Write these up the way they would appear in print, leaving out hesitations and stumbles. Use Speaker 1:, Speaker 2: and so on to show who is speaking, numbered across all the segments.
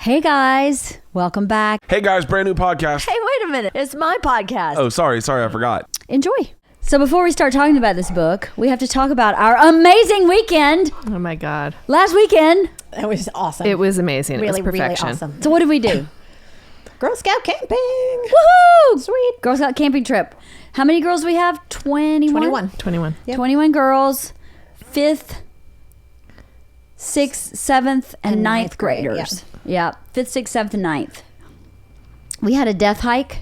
Speaker 1: Hey guys, welcome back.
Speaker 2: Hey guys, brand new podcast.
Speaker 1: Hey, wait a minute. It's my podcast.
Speaker 2: Oh, sorry, I forgot.
Speaker 1: Enjoy. So before we start talking about this book, we have to talk about our amazing weekend.
Speaker 3: Oh my God.
Speaker 1: Last weekend.
Speaker 4: It was awesome.
Speaker 3: It was amazing.
Speaker 4: Really,
Speaker 3: it was perfection.
Speaker 4: really awesome.
Speaker 1: So what did we do?
Speaker 4: Girl Scout camping.
Speaker 1: Woohoo!
Speaker 4: Sweet.
Speaker 1: Girl Scout camping trip. How many girls we have? 21?
Speaker 3: 21.
Speaker 4: Yep.
Speaker 1: 21 girls, 5th, 6th, 7th, and 9th graders. Yeah, 5th, 6th, 7th, and 9th. We had a death hike.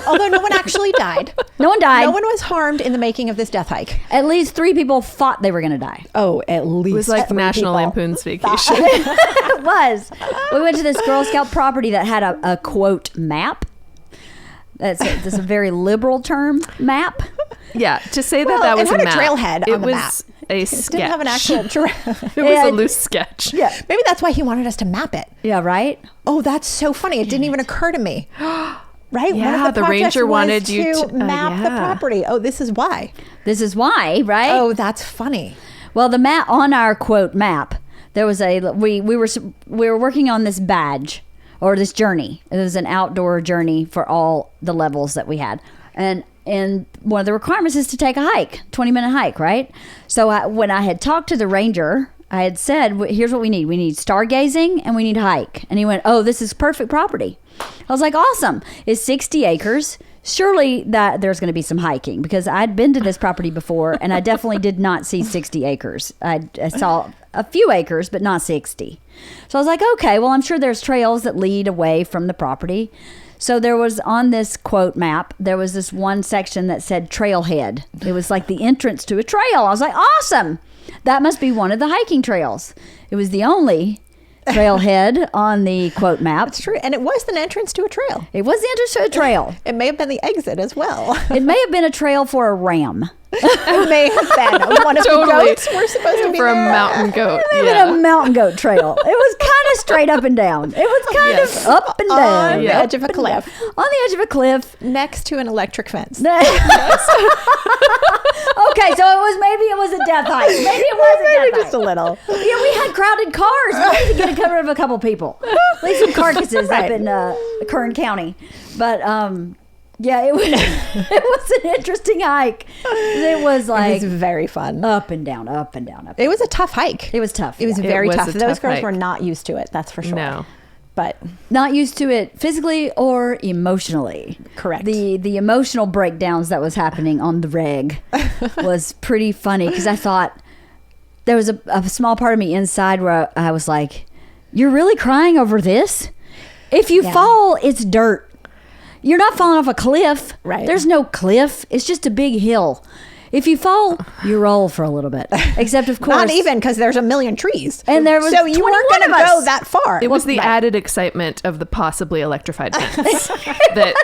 Speaker 4: Although no one actually died.
Speaker 1: No one died.
Speaker 4: No one was harmed in the making of this death hike.
Speaker 1: At least 3 people thought they were going to die.
Speaker 4: Oh, at least.
Speaker 3: It was like
Speaker 4: 3
Speaker 3: National
Speaker 4: people.
Speaker 3: Lampoon's Vacation.
Speaker 1: It was. We went to this Girl Scout property that had a quote map. That's a very liberal term, map.
Speaker 3: Yeah, to say that
Speaker 4: Well,
Speaker 3: that was
Speaker 4: it had
Speaker 3: a
Speaker 4: a
Speaker 3: map.
Speaker 4: trailhead
Speaker 3: it
Speaker 4: on the
Speaker 3: was
Speaker 4: map.
Speaker 3: a
Speaker 4: It
Speaker 3: sketch.
Speaker 4: didn't have an actual trail.
Speaker 3: It was a loose sketch.
Speaker 1: Yeah.
Speaker 4: Maybe that's why he wanted us to map it.
Speaker 1: Yeah, right?
Speaker 4: Oh, that's so funny. It didn't even occur to me. Right?
Speaker 3: Yeah,
Speaker 4: One of
Speaker 3: the
Speaker 4: projects
Speaker 3: ranger
Speaker 4: was
Speaker 3: wanted you to-
Speaker 4: map the
Speaker 3: yeah.
Speaker 4: property. Oh, this is why.
Speaker 1: This is why, right?
Speaker 4: Oh, that's funny.
Speaker 1: Well, the map on our quote map, there was we were working on this badge or this journey. It was an outdoor journey for all the levels that we had, and one of the requirements is to take a hike, 20-minute hike, right? So when I had talked to the ranger, I had said, "Here's what we need: we need stargazing and we need a hike." And he went, "Oh, this is perfect property." I was like, "Awesome! It's 60 acres." Surely that there's going to be some hiking, because I'd been to this property before and I definitely did not see 60 acres. I saw a few acres, but not 60. So I was like, okay, well, I'm sure there's trails that lead away from the property. So there was, on this quote map, there was this one section that said trailhead. It was like the entrance to a trail. I was like, awesome. That must be one of the hiking trails. It was the only trailhead on the quote map.
Speaker 4: It's true. And it was an entrance to a trail.
Speaker 1: It was the entrance to a trail.
Speaker 4: It may have been the exit as well.
Speaker 1: It may have been a trail for a ram.
Speaker 4: It may have been. One of the
Speaker 3: Totally.
Speaker 4: goats were supposed to be
Speaker 3: For a
Speaker 4: there.
Speaker 3: mountain goat.
Speaker 1: It may have been a mountain goat trail. It was kind of straight up and down. It was kind
Speaker 3: Yes.
Speaker 1: of up and down.
Speaker 4: On the edge of a cliff.
Speaker 1: On the edge of a cliff.
Speaker 4: Next to an electric fence.
Speaker 1: Okay, so maybe it was a death hike. Maybe it was a
Speaker 4: Maybe
Speaker 1: death
Speaker 4: just a
Speaker 1: hike.
Speaker 4: little.
Speaker 1: Yeah, we had crowded cars. We had to get a cover of a couple people. Leave some carcasses up in Kern County. But yeah, it was it was an interesting hike. It was like
Speaker 4: It was very fun.
Speaker 1: up and down, up and down, up.
Speaker 4: It was a tough hike.
Speaker 1: It was tough.
Speaker 4: It was
Speaker 1: yeah.
Speaker 4: very
Speaker 3: was
Speaker 4: tough.
Speaker 3: a
Speaker 4: Those
Speaker 3: tough
Speaker 4: girls
Speaker 3: hike.
Speaker 4: were not used to it, that's for sure.
Speaker 3: No.
Speaker 4: But
Speaker 1: Not used to it physically or emotionally.
Speaker 4: Correct.
Speaker 1: The emotional breakdowns that was happening on the reg was pretty funny, because I thought there was a small part of me inside where I was like, you're really crying over this? If you fall, it's dirt. You're not falling off a cliff.
Speaker 4: Right.
Speaker 1: There's no cliff. It's just a big hill. If you fall, you roll for a little bit. Except, of course,
Speaker 4: not even, because there's a million trees.
Speaker 1: And there was
Speaker 4: so you weren't
Speaker 1: 21
Speaker 4: going to
Speaker 1: of us.
Speaker 4: go that far.
Speaker 3: It was the
Speaker 4: Right.
Speaker 3: added excitement of the possibly electrified fence that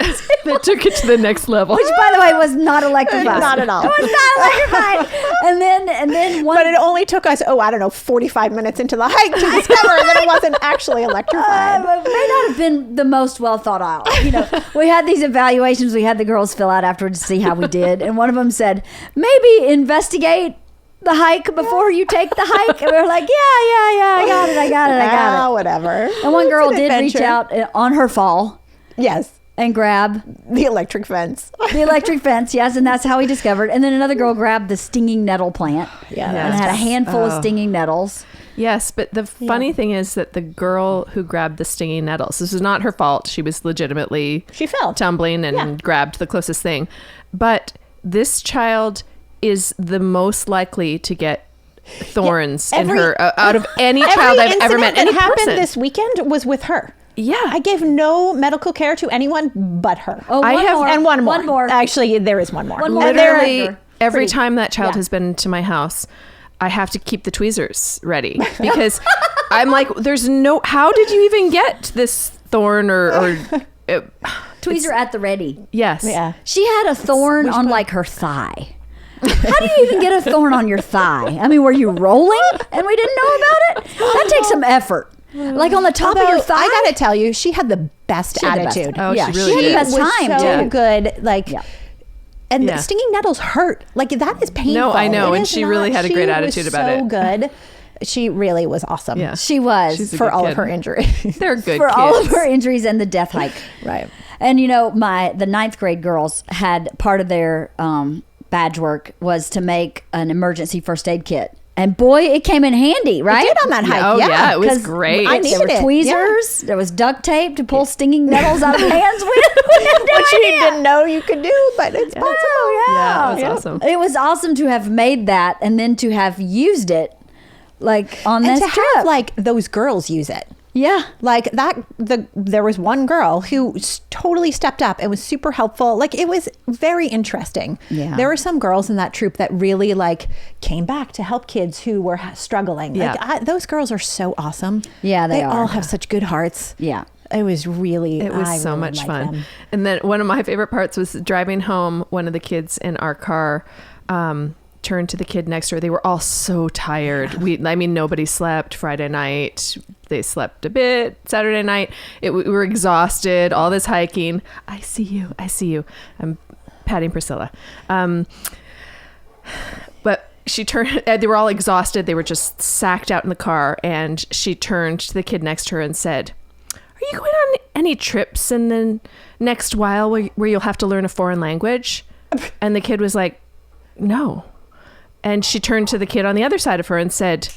Speaker 3: took it to the next level.
Speaker 1: which, by the way, was not electrified.
Speaker 4: Not at all.
Speaker 1: It was not electrified. and then one.
Speaker 4: But it only took us, 45 minutes into the hike to discover that it wasn't actually electrified.
Speaker 1: It may not have been the most well thought out. We had these evaluations we had the girls fill out afterwards to see how we did, and one of them said, maybe investigate the hike before you take the hike. And we were like, yeah, I got it.
Speaker 4: Whatever.
Speaker 1: And one girl
Speaker 4: It's an
Speaker 1: did reach
Speaker 4: adventure.
Speaker 1: out on her fall
Speaker 4: Yes.
Speaker 1: and grab
Speaker 4: The electric fence.
Speaker 1: the electric fence, yes, and that's how we discovered. And then another girl grabbed the stinging nettle plant,
Speaker 4: Yeah.
Speaker 1: and had a handful of stinging nettles.
Speaker 3: Yes, but the funny thing is that the girl who grabbed the stinging nettles, this was not her fault. She was legitimately
Speaker 4: She fell.
Speaker 3: tumbling and grabbed the closest thing. But this child is the most likely to get thorns in her out of any child I've ever met.
Speaker 4: Any
Speaker 3: Any
Speaker 4: happened
Speaker 3: person.
Speaker 4: this weekend was with her.
Speaker 3: Yeah.
Speaker 4: I gave no medical care to anyone but her.
Speaker 1: Oh,
Speaker 3: I
Speaker 1: one
Speaker 3: have-
Speaker 1: more.
Speaker 4: And one more.
Speaker 1: One more.
Speaker 4: Actually, there is one more.
Speaker 1: One more.
Speaker 4: And there-
Speaker 3: Literally every
Speaker 1: Pretty-
Speaker 3: time that child
Speaker 4: yeah.
Speaker 3: has been to my house, I have to keep the tweezers ready because I'm like, there's no, how did you even get this thorn or
Speaker 1: Tweezer at the ready.
Speaker 3: yes.
Speaker 4: Yeah.
Speaker 1: She had a thorn on like her thigh. How do you even get a thorn on your thigh? I mean, were you rolling and we didn't know about it? That takes some effort. Like on the top of your
Speaker 4: Although,
Speaker 1: thigh.
Speaker 4: I gotta tell you, she had the best
Speaker 1: She had the best
Speaker 4: attitude.
Speaker 1: time.
Speaker 3: Oh,
Speaker 1: Yeah,
Speaker 3: she really
Speaker 1: she had the
Speaker 3: did.
Speaker 1: best
Speaker 4: It was
Speaker 1: time,
Speaker 4: so
Speaker 1: too.
Speaker 4: good. Like,
Speaker 1: Yeah.
Speaker 4: and
Speaker 3: Yeah.
Speaker 4: stinging nettles hurt. Like, that is painful.
Speaker 3: No, I know,
Speaker 4: It
Speaker 3: and
Speaker 4: is
Speaker 3: she really
Speaker 4: not-
Speaker 3: had a great
Speaker 4: she
Speaker 3: attitude
Speaker 4: was
Speaker 3: about
Speaker 4: so
Speaker 3: it.
Speaker 4: good. She really was awesome.
Speaker 3: Yeah.
Speaker 1: She was.
Speaker 3: She's a
Speaker 4: For
Speaker 3: good
Speaker 4: all
Speaker 3: kid.
Speaker 4: of her injuries.
Speaker 3: They're good
Speaker 1: For
Speaker 3: kids.
Speaker 1: all of her injuries and the death hike.
Speaker 4: Right.
Speaker 1: And the 9th grade girls had part of their badge work was to make an emergency first aid kit. And boy, it came in handy, right?
Speaker 4: It did on that hike.
Speaker 3: Oh, yeah. It was
Speaker 1: 'Cause
Speaker 3: great.
Speaker 4: I
Speaker 1: There were
Speaker 4: needed it.
Speaker 1: tweezers. There was duct tape to pull stinging nettles out of hands. We had no
Speaker 4: Which you
Speaker 1: idea.
Speaker 4: didn't know you could do, but it's possible.
Speaker 3: Yeah, it was awesome.
Speaker 1: It was awesome to have made that and then to have used it like on
Speaker 4: And
Speaker 1: this
Speaker 4: to
Speaker 1: trip.
Speaker 4: have like those girls use it.
Speaker 1: yeah.
Speaker 4: Like that, there was one girl who totally stepped up and was super helpful. Like it was very interesting.
Speaker 1: Yeah.
Speaker 4: There were some girls in that troop that really like came back to help kids who were struggling.
Speaker 3: Yeah.
Speaker 4: Like those girls are so awesome.
Speaker 1: Yeah, they
Speaker 4: all
Speaker 1: are.
Speaker 4: have such good hearts.
Speaker 1: Yeah.
Speaker 4: It was really,
Speaker 3: It was
Speaker 4: I
Speaker 3: so
Speaker 4: really
Speaker 3: much
Speaker 4: liked
Speaker 3: fun.
Speaker 4: them.
Speaker 3: And then one of my favorite parts was driving home. One of the kids in our car turned to the kid next to her. They were all so tired. Nobody slept Friday night. They slept a bit Saturday night. We were exhausted. All this hiking. I see you. I'm patting Priscilla. But she turned. They were all exhausted. They were just sacked out in the car. And she turned to the kid next to her and said, "Are you going on any trips in the next while where you'll have to learn a foreign language?" And the kid was like, "No." And she turned to the kid on the other side of her and said,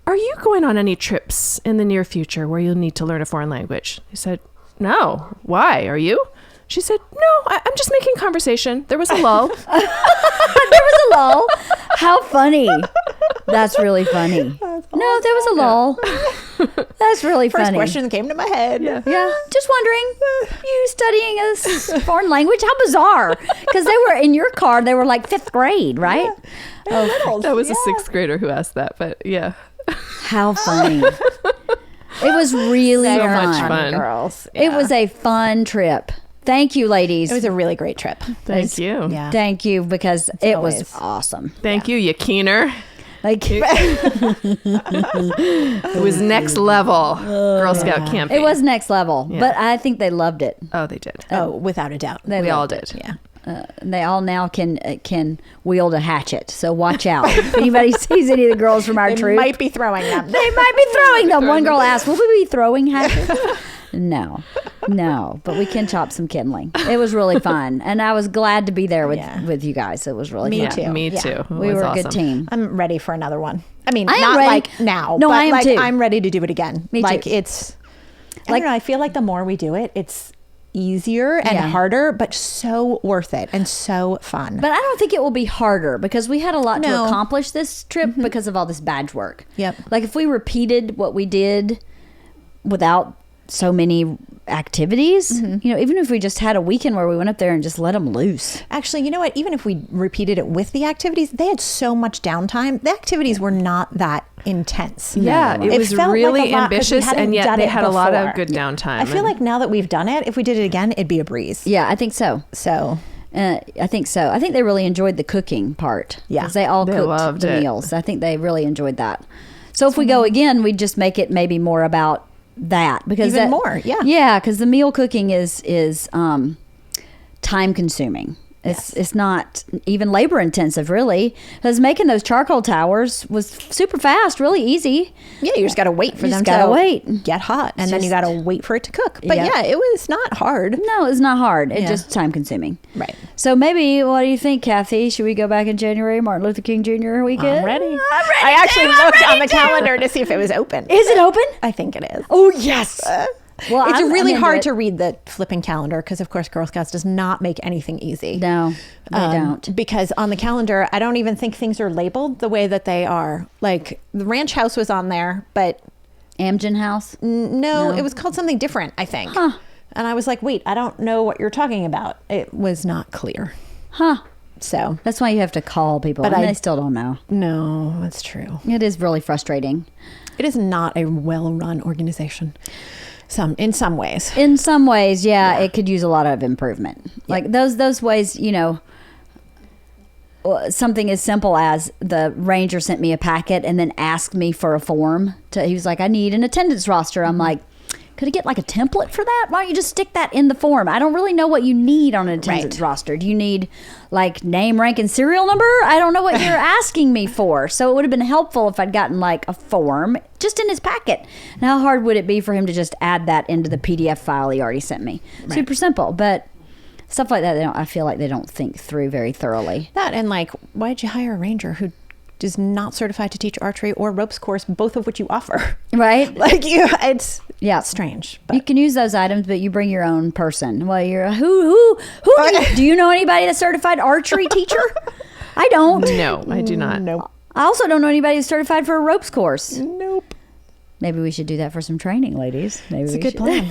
Speaker 3: "Are you going on any trips in the near future where you'll need to learn a foreign language?" He said, "No. Why? Are you?" She said, "No, I'm just making conversation. There was a lull."
Speaker 1: There was a lull. How funny. That's really funny. No, there was a lull. That's really
Speaker 4: First
Speaker 1: funny.
Speaker 4: question that came to my head.
Speaker 3: Yeah.
Speaker 1: Yeah, just wondering, you studying a foreign language? How bizarre. Because they were in your car, they were like 5th grade, right?
Speaker 3: That was a 6th grader who asked that, but yeah.
Speaker 1: How funny. It was really
Speaker 3: So
Speaker 1: fun.
Speaker 3: much fun.
Speaker 4: Girls.
Speaker 1: It was a fun trip. Thank you, ladies.
Speaker 4: It was a really great trip.
Speaker 3: Thank you.
Speaker 4: Yeah.
Speaker 1: Thank you, because it was
Speaker 4: always.
Speaker 1: awesome.
Speaker 3: Thank you, you keener.
Speaker 1: Like
Speaker 3: It was next level Girl Scout camping.
Speaker 1: it was next level,
Speaker 3: Yeah.
Speaker 1: but I think they loved it.
Speaker 3: Oh, they did.
Speaker 4: Oh, without a doubt.
Speaker 1: They
Speaker 3: We all
Speaker 1: loved it.
Speaker 3: did.
Speaker 4: Yeah.
Speaker 1: They all now can wield a hatchet. So watch out. If anybody sees any of the girls from our
Speaker 4: They
Speaker 1: troop,
Speaker 4: might be throwing them.
Speaker 1: they might be throwing them. One girl asked, "Will we be throwing hatchets?" No, but we can chop some kindling. It was really fun, and I was glad to be there with you guys. It was really
Speaker 4: Me
Speaker 1: fun.
Speaker 4: too.
Speaker 3: Me
Speaker 4: Yeah.
Speaker 3: too. It
Speaker 1: We
Speaker 3: was
Speaker 1: were a
Speaker 3: awesome.
Speaker 1: good team.
Speaker 4: I'm ready for another one. I mean,
Speaker 1: I am
Speaker 4: not
Speaker 1: ready.
Speaker 4: like now.
Speaker 1: No,
Speaker 4: but
Speaker 1: I am
Speaker 4: like,
Speaker 1: too.
Speaker 4: I'm ready to do it again.
Speaker 1: Me
Speaker 4: like
Speaker 1: too.
Speaker 4: it's, I
Speaker 1: Like-
Speaker 4: don't know. I feel like the more we do it, it's easier and
Speaker 1: Yeah.
Speaker 4: harder, but so worth it and so fun.
Speaker 1: But I don't think it will be harder because we had a lot to
Speaker 4: No.
Speaker 1: accomplish this trip because of all this badge work.
Speaker 4: Yep.
Speaker 1: Like if we repeated what we did without so many activities, even if we just had a weekend where we went up there and just let them loose.
Speaker 4: Actually, you know what? Even if we repeated it with the activities, they had so much downtime. The activities were not that intense.
Speaker 3: Yeah, it was
Speaker 4: felt like
Speaker 3: really
Speaker 4: a lot 'cause we
Speaker 3: ambitious,
Speaker 4: hadn't
Speaker 3: and yet
Speaker 4: done
Speaker 3: they
Speaker 4: it
Speaker 3: had a lot of
Speaker 4: before.
Speaker 3: good downtime.
Speaker 4: I feel like now that we've done it, if we did it again, it'd be a breeze.
Speaker 1: Yeah, I think so.
Speaker 4: So
Speaker 1: I think so. I think they really enjoyed the cooking part.
Speaker 4: Yeah.
Speaker 1: 'Cause they all
Speaker 3: They
Speaker 1: cooked
Speaker 3: loved
Speaker 1: the
Speaker 3: it.
Speaker 1: meals. I think they really enjoyed that. So if we go again, we'd just make it maybe more about that because
Speaker 4: Even more, yeah.
Speaker 1: yeah, because the meal cooking is time consuming. It's not even labor intensive, really, because making those charcoal towers was super fast, really easy.
Speaker 4: yeah, you just got to wait for
Speaker 1: You
Speaker 4: them
Speaker 1: just gotta
Speaker 4: to
Speaker 1: wait.
Speaker 4: get hot, and then you
Speaker 1: just-
Speaker 4: got to wait for it to cook. But
Speaker 1: Yeah.
Speaker 4: yeah, it was not hard.
Speaker 1: No, it's not hard. It's
Speaker 4: Yeah.
Speaker 1: just time consuming.
Speaker 4: Right.
Speaker 1: So maybe, what do you think, Kathy? Should we go back in January, Martin Luther King Jr. weekend?
Speaker 4: I'm ready.
Speaker 1: I'm ready
Speaker 4: I actually
Speaker 1: too. I'm
Speaker 4: looked on
Speaker 1: ready
Speaker 4: the
Speaker 1: too.
Speaker 4: calendar to see if it was open.
Speaker 1: Is it open?
Speaker 4: I think it is.
Speaker 1: Oh, yes. Well,
Speaker 4: It's
Speaker 1: I'm
Speaker 4: really
Speaker 1: into
Speaker 4: hard
Speaker 1: it.
Speaker 4: to read the flipping calendar because, of course, Girl Scouts does not make anything easy.
Speaker 1: No, they don't.
Speaker 4: Because on the calendar, I don't even think things are labeled the way that they are. Like the ranch house was on there, but
Speaker 1: Amgen House?
Speaker 4: no, it was called something different, I think.
Speaker 1: Huh.
Speaker 4: And I was like, wait, I don't know what you're talking about. It was not clear.
Speaker 1: Huh.
Speaker 4: So,
Speaker 1: That's why you have to call people,
Speaker 4: But
Speaker 1: and
Speaker 4: I-
Speaker 1: they still don't know.
Speaker 4: no, that's true.
Speaker 1: It is really frustrating.
Speaker 4: It is not a well-run organization. In some ways.
Speaker 1: In some ways, yeah, it could use a lot of improvement. Like those ways, something as simple as the ranger sent me a packet and then asked me for a form. He was like, "I need an attendance roster." I'm like, Could it get like a template for that? Why don't you just stick that in the form? I don't really know what you need on an attendance roster. Do you need like name, rank, and serial number? I don't know what you're asking me for. So it would have been helpful if I'd gotten like a form just in his packet. And how hard would it be for him to just add that into the PDF file he already sent me? Super simple, but stuff like that, I feel like they don't think through very thoroughly.
Speaker 4: That and like, why did you hire a ranger who is not certified to teach archery or ropes course, both of which you offer?
Speaker 1: Right?
Speaker 4: Like it's strange. But
Speaker 1: You can use those items, but you bring your own person. Well, you're who do you know anybody that's certified archery teacher? I don't.
Speaker 3: No, I do not.
Speaker 4: Nope.
Speaker 1: I also don't know anybody who's certified for a ropes course.
Speaker 4: Nope.
Speaker 1: Maybe we should do that for some training, ladies. Maybe
Speaker 4: It's a
Speaker 1: we
Speaker 4: good
Speaker 1: should.
Speaker 4: plan.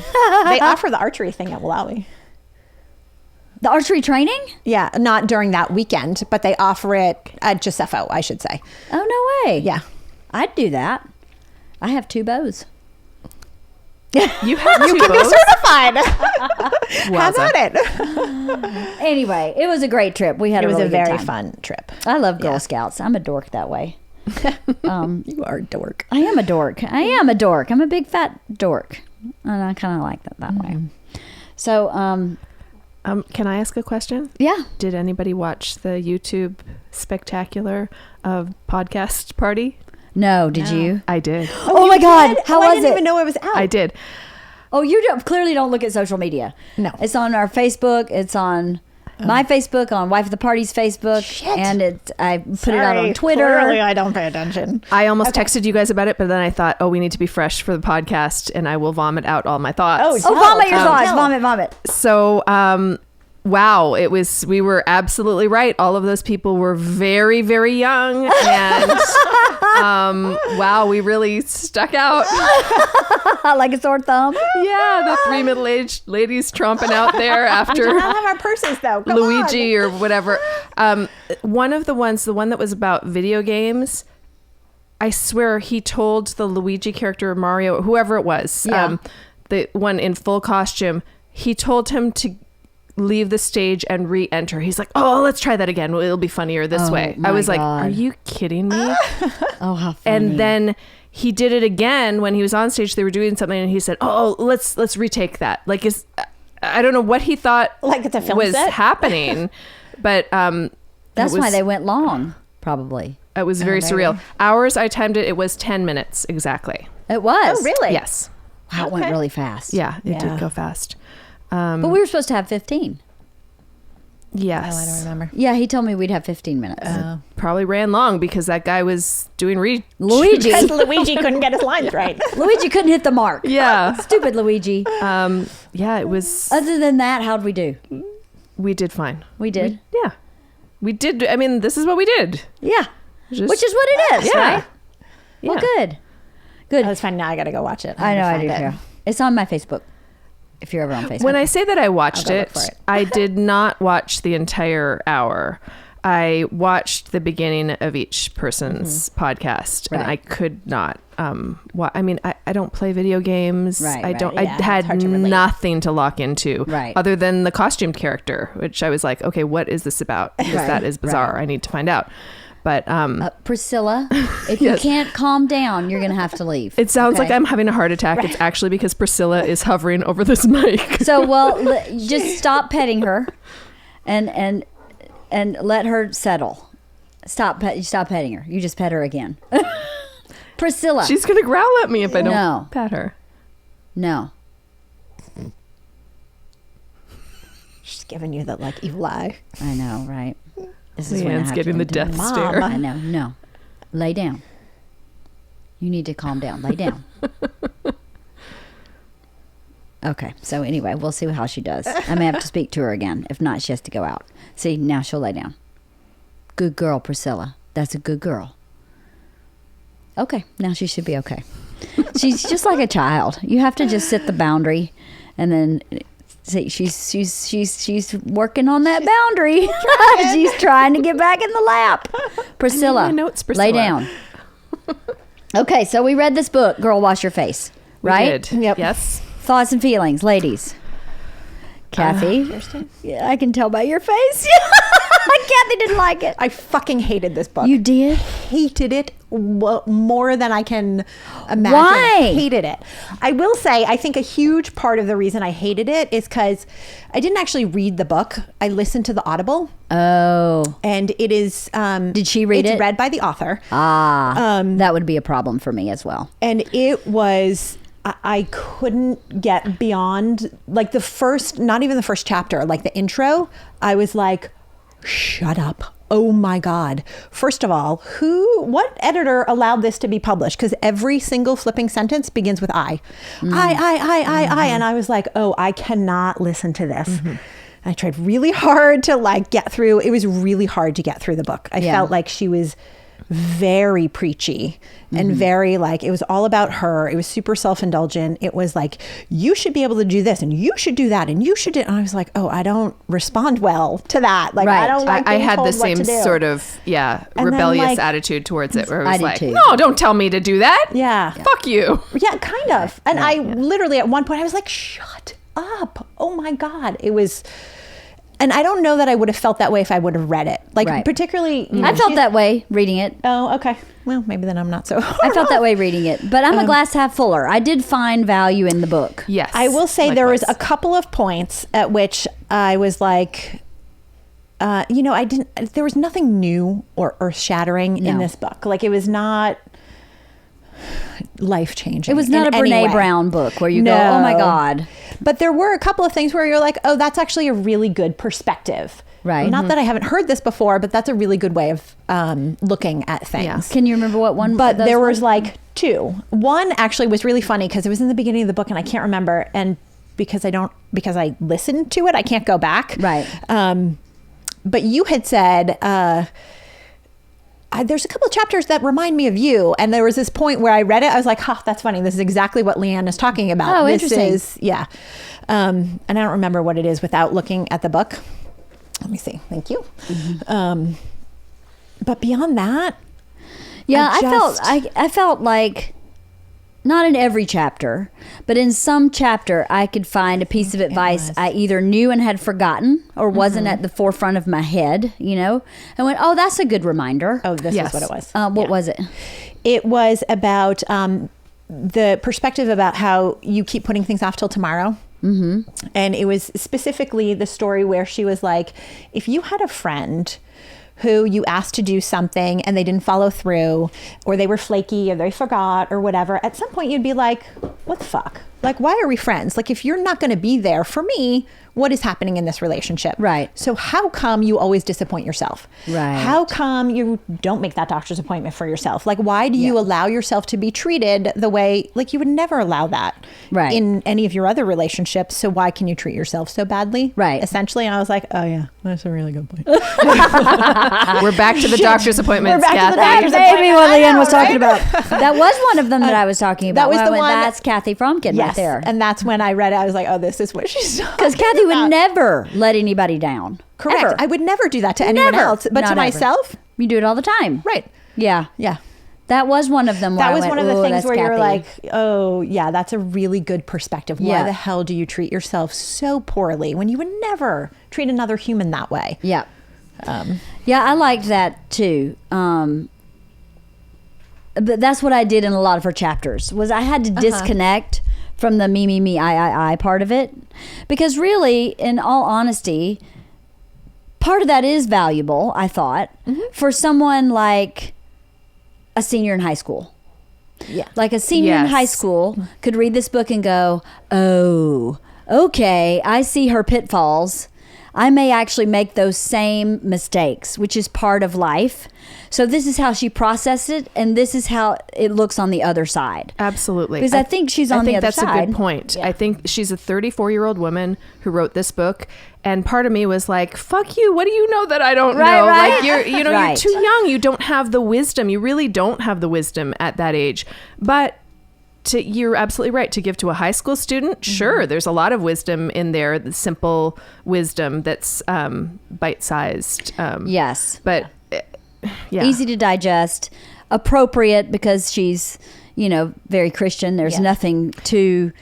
Speaker 4: They offer the archery thing at Malawi.
Speaker 1: The archery training?
Speaker 4: Yeah, not during that weekend, but they offer it at Giuseppe, I should say.
Speaker 1: Oh, no way.
Speaker 4: Yeah.
Speaker 1: I'd do that. I have 2 bows.
Speaker 3: You have two
Speaker 4: Be
Speaker 3: bows?
Speaker 4: certified. Have
Speaker 3: Wowza.
Speaker 4: at it.
Speaker 1: Anyway, it was a great trip. We had
Speaker 4: It was
Speaker 1: really
Speaker 4: a very
Speaker 1: good time.
Speaker 4: fun trip.
Speaker 1: I love Girl Scouts. I'm a dork that way.
Speaker 4: You are a dork.
Speaker 1: I am a dork. I'm a big fat dork. And I kind of like that way. So,
Speaker 3: Can I ask a question?
Speaker 1: yeah.
Speaker 3: Did anybody watch the YouTube spectacular of Podcast Party?
Speaker 1: No, did you?
Speaker 3: I did.
Speaker 1: Oh my God. How
Speaker 4: I
Speaker 1: was
Speaker 4: didn't
Speaker 1: it?
Speaker 4: even know it was out.
Speaker 3: I did.
Speaker 1: Oh, clearly don't look at social media.
Speaker 4: No.
Speaker 1: It's on our Facebook. It's on my Facebook, on Wife of the Party's Facebook.
Speaker 4: Shit.
Speaker 1: And I put it out on Twitter.
Speaker 4: Clearly I don't pay attention.
Speaker 3: I almost texted you guys about it, but then I thought, we need to be fresh for the podcast, and I will vomit out all my thoughts.
Speaker 1: Oh, vomit your thoughts.
Speaker 4: no.
Speaker 1: Vomit.
Speaker 3: So, wow, we were absolutely right. All of those people were very, very young, and wow, we really stuck out.
Speaker 1: Like a sore thumb.
Speaker 3: Yeah, the 3 middle-aged ladies tromping out there
Speaker 4: I
Speaker 3: after
Speaker 4: don't have our purses though. Come
Speaker 3: Luigi or whatever. One of the ones, the one that was about video games, I swear he told the Luigi character, Mario, whoever it was,
Speaker 1: Yeah.
Speaker 3: the one in full costume, he told him to leave the stage and re-enter. He's like, let's try that again. It'll be funnier this way. I
Speaker 1: my
Speaker 3: was like,
Speaker 1: God.
Speaker 3: are you kidding me?
Speaker 1: Oh, how funny.
Speaker 3: And then he did it again when he was on stage. They were doing something, and he said, let's retake that. Like, I don't know what he thought
Speaker 4: Like it's a film
Speaker 3: was
Speaker 4: set?
Speaker 3: happening, but
Speaker 1: that's why they went long, probably.
Speaker 3: it was very
Speaker 1: maybe.
Speaker 3: surreal. Ours, I timed it. It was 10 minutes exactly.
Speaker 1: It was.
Speaker 4: Oh, really?
Speaker 3: Yes.
Speaker 1: Wow, it went
Speaker 4: Okay.
Speaker 1: really fast.
Speaker 3: Yeah, it
Speaker 4: Yeah.
Speaker 3: did go fast.
Speaker 1: But we were supposed to have 15.
Speaker 3: Yes.
Speaker 4: Oh, I don't remember.
Speaker 1: Yeah, he told me we'd have 15 minutes.
Speaker 3: Probably ran long because that guy was doing
Speaker 1: Luigi.
Speaker 4: Because Luigi couldn't get his lines right.
Speaker 1: Luigi couldn't hit the mark.
Speaker 3: Yeah.
Speaker 1: Stupid Luigi.
Speaker 3: Yeah, it was.
Speaker 1: Other than that, how'd we do?
Speaker 3: We did fine.
Speaker 1: We did.
Speaker 3: Yeah. We did. I mean, this is what we did.
Speaker 1: Yeah.
Speaker 3: Just-
Speaker 1: Which is what it is,
Speaker 3: Yeah.
Speaker 1: right? Well,
Speaker 3: Yeah.
Speaker 1: good. Good.
Speaker 4: Oh, it's fine. Now I got to go watch it.
Speaker 1: I know, I do
Speaker 4: find it.
Speaker 1: too. It's on my Facebook. If you're ever on Facebook.
Speaker 3: When I say that I watched
Speaker 4: I'll go
Speaker 3: it,
Speaker 4: look for it.
Speaker 3: I did not watch the entire hour. I watched the beginning of each person's podcast, and
Speaker 1: Right.
Speaker 3: I could not. I mean, I don't play video games.
Speaker 1: Right,
Speaker 3: I don't.
Speaker 4: right. Yeah,
Speaker 3: I
Speaker 4: it's
Speaker 3: had
Speaker 4: hard to relate.
Speaker 3: nothing to lock into,
Speaker 1: Right.
Speaker 3: other than the costumed character, which I was like, okay, what is this about? Because
Speaker 1: Right,
Speaker 3: that is bizarre.
Speaker 1: right.
Speaker 3: I need to find out. But
Speaker 1: Priscilla, if you
Speaker 3: Yes.
Speaker 1: can't calm down, you're going to have to leave.
Speaker 3: it sounds
Speaker 1: Okay?
Speaker 3: like I'm having a heart attack. It's actually because Priscilla is hovering over this mic.
Speaker 1: So, just stop petting her and let her settle. Stop petting her. You just pet her again. Priscilla.
Speaker 3: She's gonna growl at me if I don't
Speaker 1: No.
Speaker 3: pat her.
Speaker 1: No.
Speaker 4: She's giving you the like evil eye.
Speaker 1: I know, right? This is when I
Speaker 3: Leanne's
Speaker 1: have
Speaker 3: getting
Speaker 1: to
Speaker 3: the death
Speaker 4: Mom.
Speaker 3: stare.
Speaker 1: I know. No. Lay down. You need to calm down. Lay down. Okay. So anyway, we'll see how she does. I may have to speak to her again. If not, she has to go out. See, now she'll lay down. Good girl, Priscilla. That's a good girl. Okay. Now she should be okay. She's just like a child. You have to just set the boundary, and then see she's working on that boundary. She's trying to get back in the lap. Priscilla,
Speaker 3: my notes,
Speaker 1: lay
Speaker 3: Priscilla.
Speaker 1: down. Okay, so we read this book, Girl Wash Your Face,
Speaker 3: We
Speaker 1: right?
Speaker 3: did.
Speaker 4: Yep.
Speaker 3: Yes.
Speaker 1: Thoughts and feelings, ladies. Kathy.
Speaker 4: Kirsten?
Speaker 1: Yeah, I can tell by your face. Kathy didn't like it.
Speaker 4: I fucking hated this book.
Speaker 1: You did?
Speaker 4: Hated it more than I can imagine.
Speaker 1: Why?
Speaker 4: Hated it. I will say, I think a huge part of the reason I hated it is because I didn't actually read the book. I listened to the Audible.
Speaker 1: Oh.
Speaker 4: And it is...
Speaker 1: Did she read it?
Speaker 4: It's read by the author.
Speaker 1: That would be a problem for me as well.
Speaker 4: And it was... I couldn't get beyond, like, the first, not even the first chapter, like the intro. I was like, shut up. Oh my God. First of all, what editor allowed this to be published? Because every single flipping sentence begins with I. I. And I was like, oh, I cannot listen to this. I tried really hard to like get through. It was really hard to get through the book. I felt like she was very preachy and very like, it was all about her. It was super self-indulgent. It was like, you should be able to do this and you should do that and you should do. And I was like, oh, I don't respond well to that. Like,
Speaker 1: Right.
Speaker 4: I don't like
Speaker 3: I
Speaker 4: being
Speaker 3: had
Speaker 4: told
Speaker 3: the
Speaker 4: what
Speaker 3: same
Speaker 4: to do.
Speaker 3: sort of
Speaker 4: then,
Speaker 3: rebellious
Speaker 4: like,
Speaker 3: attitude towards it, where I was
Speaker 1: did
Speaker 3: like,
Speaker 1: too.
Speaker 3: no, don't tell me to do that.
Speaker 4: Yeah.
Speaker 3: Fuck you.
Speaker 4: Yeah, kind of. And I literally at one point I was like, shut up. Oh my God. It was, and I don't know that I would have felt that way if I would have read it. Like,
Speaker 1: Right.
Speaker 4: particularly, you know,
Speaker 1: I felt
Speaker 4: she's-
Speaker 1: that way reading it.
Speaker 4: Oh, okay. Well, maybe then I'm not so.
Speaker 1: I felt that way reading it. But I'm a glass half fuller. I did find value in the book.
Speaker 3: Yes.
Speaker 4: I will say there was a
Speaker 3: likewise.
Speaker 4: couple of points at which I was like, you know, there was nothing new or earth shattering in
Speaker 1: No.
Speaker 4: this book. Like, it was not life changing.
Speaker 1: It was not a Brene Brown book where you go, oh my God.
Speaker 4: But there were a couple of things where you're like, oh, that's actually a really good perspective.
Speaker 1: Right.
Speaker 4: Not that I haven't heard this before, but that's a really good way of looking at things.
Speaker 3: Yeah.
Speaker 1: Can you remember what one?
Speaker 4: But
Speaker 1: those
Speaker 4: there
Speaker 1: were?
Speaker 4: was like two. One actually was really funny because it was in the beginning of the book and I can't remember. And because I listened to it, I can't go back.
Speaker 1: Right.
Speaker 4: But you had said, there's a couple of chapters that remind me of you. And there was this point where I read it. I was like, that's funny. This is exactly what Leanne is talking about.
Speaker 1: Oh,
Speaker 4: this
Speaker 1: interesting.
Speaker 4: is, yeah. And I don't remember what it is without looking at the book. Let me see. Thank you. But beyond that,
Speaker 1: Yeah,
Speaker 4: I
Speaker 1: I felt like not in every chapter, but in some chapter I could find a piece of advice
Speaker 4: was.
Speaker 1: I either knew and had forgotten or wasn't at the forefront of my head, you know. I went, "Oh, that's a good reminder."
Speaker 4: oh, this
Speaker 3: Yes.
Speaker 4: is what it was.
Speaker 1: What
Speaker 4: Yeah.
Speaker 1: was it?
Speaker 4: It was about the perspective about how you keep putting things off till tomorrow. Mm-hmm. And it was specifically the story where she was like, if you had a friend who you asked to do something and they didn't follow through, or they were flaky or they forgot or whatever, at some point you'd be like, what the fuck? Like, why are we friends? Like, if you're not going to be there for me, what is happening in this relationship?
Speaker 1: Right.
Speaker 4: So how come you always disappoint yourself?
Speaker 1: Right.
Speaker 4: How come you don't make that doctor's appointment for yourself? Like, why do you allow yourself to be treated the way, like, you would never allow that
Speaker 1: Right.
Speaker 4: in any of your other relationships? So why can you treat yourself so badly?
Speaker 1: Right.
Speaker 4: Essentially, I was like, oh yeah, that's a really good point.
Speaker 3: We're back to the doctor's appointments,
Speaker 4: We're back to the
Speaker 3: Kathy.
Speaker 4: doctor's
Speaker 1: Maybe what
Speaker 4: I
Speaker 1: Leanne
Speaker 4: know,
Speaker 1: was talking
Speaker 4: right?
Speaker 1: about. That was one of them that I was talking about.
Speaker 4: that was
Speaker 1: where I
Speaker 4: the
Speaker 1: went,
Speaker 4: one-
Speaker 1: That's Kathy Fromkin right there.
Speaker 4: And that's when I read it. I was like, oh, this is what she's talking
Speaker 1: Because Kathy would
Speaker 4: about.
Speaker 1: never let anybody down.
Speaker 4: Correct.
Speaker 1: Ever.
Speaker 4: I would never do that to anyone
Speaker 1: Never.
Speaker 4: else, but
Speaker 1: Not
Speaker 4: to
Speaker 1: ever.
Speaker 4: myself.
Speaker 1: You do it all the time.
Speaker 4: Right.
Speaker 1: Yeah.
Speaker 4: Yeah.
Speaker 1: That was one of them. Where
Speaker 4: That
Speaker 1: I
Speaker 4: was
Speaker 1: went,
Speaker 4: one of the
Speaker 1: "Ooh,
Speaker 4: things
Speaker 1: that's
Speaker 4: where you're
Speaker 1: Kathy."
Speaker 4: like, oh, yeah, that's a really good perspective. Why
Speaker 1: Yeah.
Speaker 4: the hell do you treat yourself so poorly when you would never treat another human that way?
Speaker 1: Yeah. Yeah, I liked that too. But that's what I did in a lot of her chapters was I had to disconnect from the me, I part of it. Because really, in all honesty, part of that is valuable, I thought, for someone like a senior in high school.
Speaker 4: Yeah.
Speaker 1: Like a senior in
Speaker 3: Yes.
Speaker 1: high school could read this book and go, oh, okay, I see her pitfalls. I may actually make those same mistakes, which is part of life. So this is how she processed it, and this is how it looks on the other side.
Speaker 3: Absolutely.
Speaker 1: Because I think she's on the other side.
Speaker 3: I think that's a good point.
Speaker 1: Yeah.
Speaker 3: I think she's a 34-year-old woman who wrote this book, and part of me was like, fuck you, what do you know that I don't
Speaker 1: Right,
Speaker 3: know?
Speaker 1: right.
Speaker 3: Like you're
Speaker 1: Right.
Speaker 3: too young. You don't have the wisdom. You really don't have the wisdom at that age. But you're absolutely right. To give to a high school student, sure, there's a lot of wisdom in there, the simple wisdom that's bite-sized.
Speaker 1: Yes.
Speaker 3: But yeah.
Speaker 1: Easy to digest, appropriate because she's, very Christian. There's
Speaker 4: Yeah.
Speaker 1: nothing too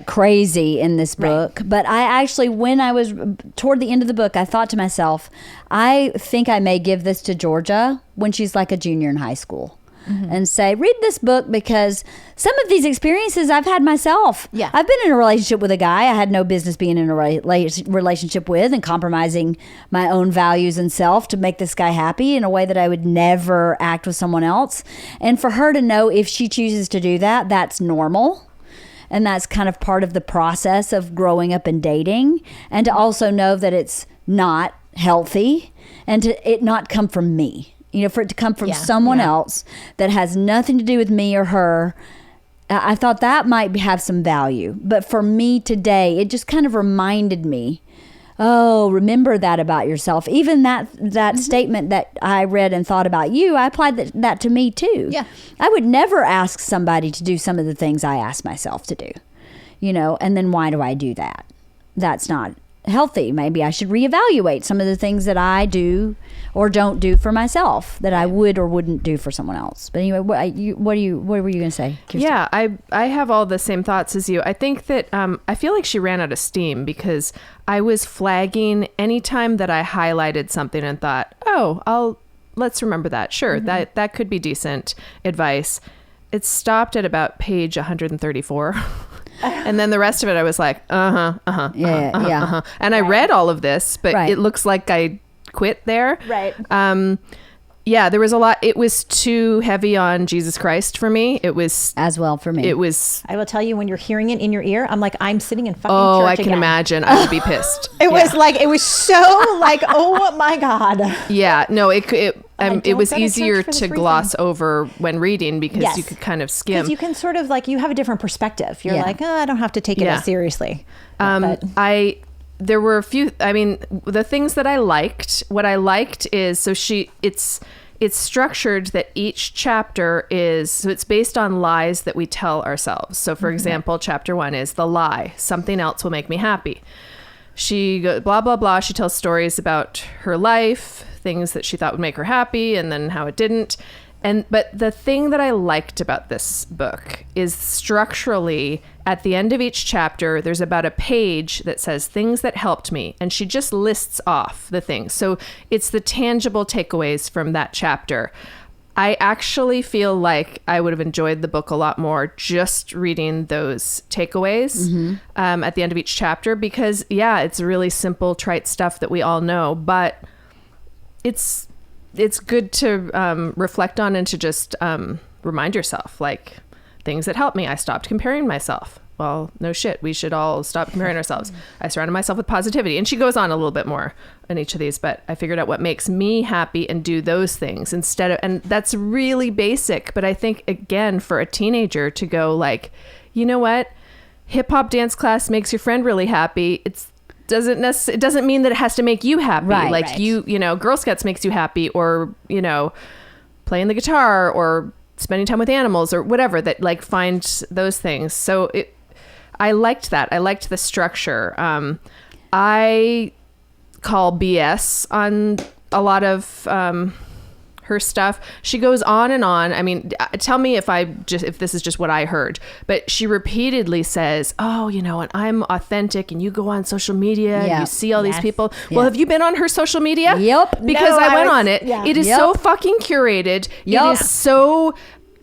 Speaker 1: crazy in this book. But I actually, when I was toward the end of the book, I thought to myself, I think I may give this to Georgia when she's like a junior in high school. And say, read this book, because some of these experiences I've had myself.
Speaker 4: Yeah.
Speaker 1: I've been in a relationship with a guy I had no business being in a relationship with, and compromising my own values and self to make this guy happy in a way that I would never act with someone else. And for her to know, if she chooses to do that, that's normal. And that's kind of part of the process of growing up and dating. And to also know that it's not healthy, and to it not come from me. For it to come from someone else that has nothing to do with me or her. I thought that might have some value. But for me today, it just kind of reminded me, oh, remember that about yourself. Even that statement that I read and thought about you, I applied that to me too.
Speaker 4: Yeah.
Speaker 1: I would never ask somebody to do some of the things I asked myself to do. And then why do I do that? That's not healthy. Maybe I should reevaluate some of the things that I do or don't do for myself that I would or wouldn't do for someone else. But anyway, what were you going to say, Kirsten?
Speaker 3: Yeah, I have all the same thoughts as you. I think that I feel like she ran out of steam, because I was flagging anytime that I highlighted something and thought, let's remember that. Sure, that could be decent advice. It stopped at about page 134. And then the rest of it, I was like, yeah. And I read all of this, but it looks like I quit there.
Speaker 4: Right.
Speaker 3: Yeah, there was a lot. It was too heavy on Jesus Christ for me. It was
Speaker 1: as well for me.
Speaker 3: It was.
Speaker 4: I will tell you, when you're hearing it in your ear, I'm like, I'm sitting in fucking church
Speaker 3: I can
Speaker 4: again.
Speaker 3: imagine. I would be pissed.
Speaker 4: It was so like, oh my God.
Speaker 3: Yeah, no, it was
Speaker 4: go to
Speaker 3: easier
Speaker 4: church for
Speaker 3: to
Speaker 4: this
Speaker 3: gloss over when reading, because you could kind of skim.
Speaker 4: Because you can sort of like, you have a different perspective. You're like, I don't have to take it as seriously.
Speaker 3: There were a few, the things that I liked, what I liked is, it's structured that each chapter so it's based on lies that we tell ourselves. So for example, chapter 1 is the lie, something else will make me happy. She goes, blah, blah, blah. She tells stories about her life, things that she thought would make her happy, and then how it didn't. But the thing that I liked about this book is, structurally, at the end of each chapter, there's about a page that says things that helped me. And she just lists off the things. So it's the tangible takeaways from that chapter. I actually feel like I would have enjoyed the book a lot more just reading those takeaways at the end of each chapter, because it's really simple, trite stuff that we all know, but it's good to reflect on, and to just remind yourself, like, things that help me. I stopped comparing myself. Well, no shit. We should all stop comparing ourselves. I surrounded myself with positivity. And she goes on a little bit more in each of these, but I figured out what makes me happy and do those things instead of, and that's really basic. But I think, again, for a teenager to go like, you know what? Hip hop dance class makes your friend really happy. It doesn't mean that it has to make you happy.
Speaker 1: Right.
Speaker 3: You know, Girl Scouts makes you happy, or, playing the guitar, or spending time with animals, or whatever, that like find those things. So I liked that. I liked the structure. I call BS on a lot of her stuff. She goes on and on. I mean, tell me if this is just what I heard, but she repeatedly says, and I'm authentic, and you go on social media and you see all these people. Yeah. Well, have you been on her social media?
Speaker 1: Yep.
Speaker 3: Because I went on it. Yeah. It is so fucking curated. Yep. It is so...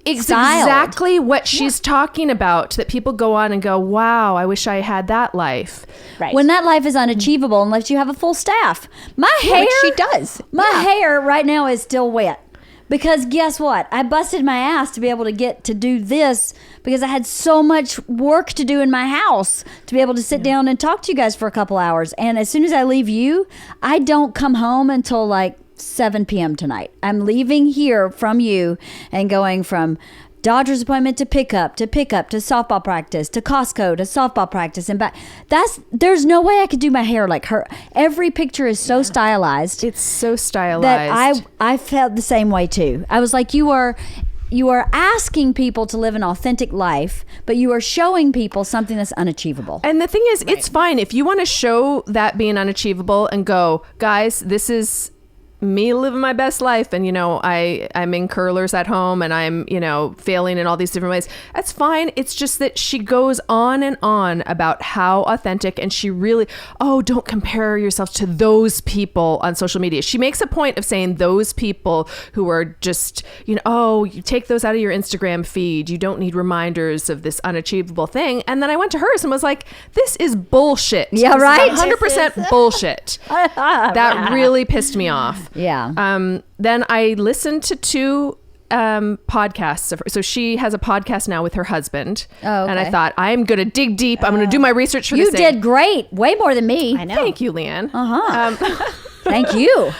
Speaker 3: It's exactly what she's talking about, that people go on and go, wow, I wish I had that life.
Speaker 1: Right. When that life is unachievable unless you have a full staff. My hair,
Speaker 4: which she does.
Speaker 1: My hair right now is still wet. Because guess what? I busted my ass to be able to get to do this, because I had so much work to do in my house to be able to sit down and talk to you guys for a couple hours. And as soon as I leave you, I don't come home until like 7 p.m. tonight. I'm leaving here from you and going from Dodger's appointment to pickup to softball practice to Costco to softball practice and back. There's no way I could do my hair like her. Every picture is so stylized.
Speaker 3: It's so stylized
Speaker 1: that I felt the same way too. I was like, you are asking people to live an authentic life, but you are showing people something that's unachievable.
Speaker 3: And the thing is, it's fine if you want to show that being unachievable and go, guys, this is me living my best life, and I'm in curlers at home, and I'm failing in all these different ways. That's fine. It's just that she goes on and on about how authentic, and she really, don't compare yourself to those people on social media. She makes a point of saying those people who are just you take those out of your Instagram feed. You don't need reminders of this unachievable thing. And then I went to hers and was like, this is bullshit.
Speaker 1: Yeah,
Speaker 3: this
Speaker 1: right.
Speaker 3: is 100% bullshit. That really pissed me off.
Speaker 1: Yeah.
Speaker 3: Then I listened to 2 podcasts. So she has a podcast now with her husband.
Speaker 1: Oh, okay.
Speaker 3: And I thought, I'm going to dig deep. I'm going to do my research for this
Speaker 1: You
Speaker 3: thing.
Speaker 1: did great. Way more than me.
Speaker 4: I know.
Speaker 3: Thank you, Leanne.
Speaker 1: Thank you.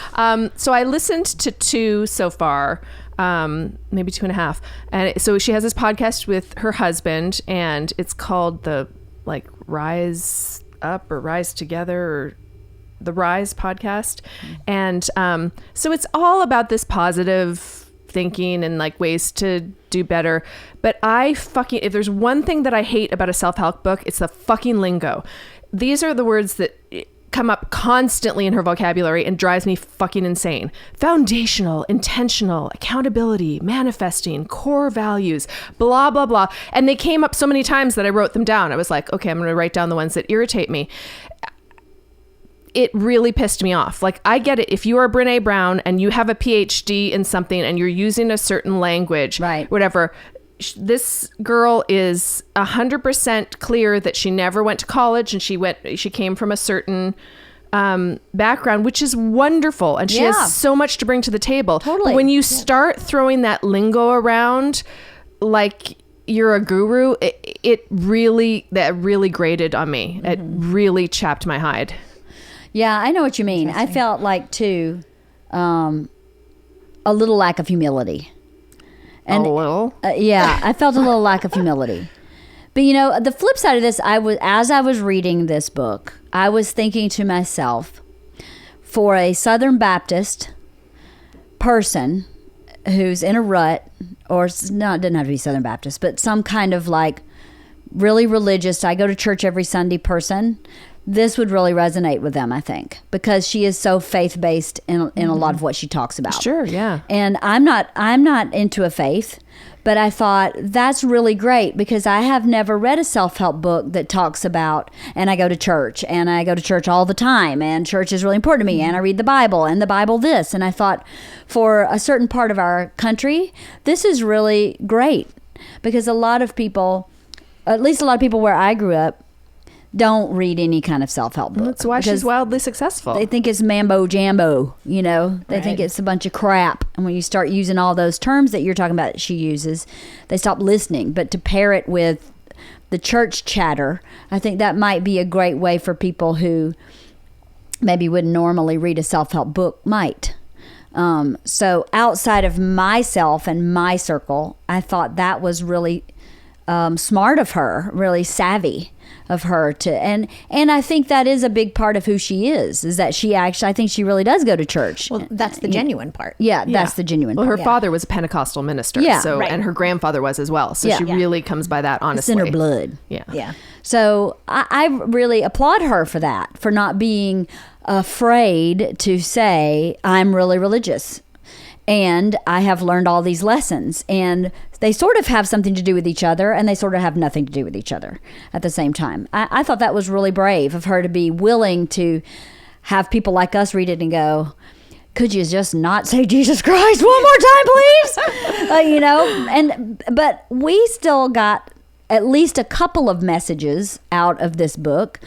Speaker 3: So I listened to 2 so far, maybe 2.5. And so she has this podcast with her husband, and it's called the Rise Up or Rise Together, or the Rise podcast. And so it's all about this positive thinking and ways to do better. But if there's one thing that I hate about a self-help book, it's the fucking lingo. These are the words that come up constantly in her vocabulary and drives me fucking insane. Foundational, intentional, accountability, manifesting, core values, blah, blah, blah. And they came up so many times that I wrote them down. I was like, okay, I'm going to write down the ones that irritate me. It really pissed me off. I get it. If you are Brene Brown and you have a PhD in something and you're using a certain language,
Speaker 1: right,
Speaker 3: whatever, this girl is 100% clear that she never went to college, and she came from a certain background, which is wonderful. And she has so much to bring to the table.
Speaker 1: Totally.
Speaker 3: But when you start throwing that lingo around, like you're a guru, it really grated on me. It really chapped my hide.
Speaker 1: Yeah, I know what you mean. I felt too, a little lack of humility. And,
Speaker 3: a little?
Speaker 1: Yeah, I felt a little lack of humility. But the flip side of this, as I was reading this book, I was thinking to myself, for a Southern Baptist person who's in a rut, or it doesn't have to be Southern Baptist, but some kind of really religious, I go to church every Sunday person, this would really resonate with them, I think, because she is so faith-based in a lot of what she talks about.
Speaker 3: Sure, yeah.
Speaker 1: And I'm not into a faith, but I thought that's really great because I have never read a self-help book that talks about, and I go to church all the time, and church is really important to me, and I read the Bible, and the Bible this. And I thought for a certain part of our country, this is really great because a lot of people, at least a lot of people where I grew up, don't read any kind of self-help book.
Speaker 3: That's why she's wildly successful.
Speaker 1: They think it's mambo jambo, They think it's a bunch of crap. And when you start using all those terms that you're talking about she uses, they stop listening. But to pair it with the church chatter, I think that might be a great way for people who maybe wouldn't normally read a self-help book might. So outside of myself and my circle, I thought that was really smart of her, really savvy of her to, and I think that is a big part of who she is that she actually, I think she really does go to church.
Speaker 4: Well, that's the genuine part.
Speaker 1: Yeah, that's the genuine part.
Speaker 3: Well, her father was a Pentecostal minister, and her grandfather was as well. So she really comes by that honestly.
Speaker 1: It's in her blood.
Speaker 3: Yeah.
Speaker 1: So I really applaud her for that, for not being afraid to say, I'm really religious. And I have learned all these lessons, and they sort of have something to do with each other, and they sort of have nothing to do with each other at the same time. I thought that was really brave of her to be willing to have people like us read it and go, could you just not say Jesus Christ one more time, please? But we still got at least a couple of messages out of this book.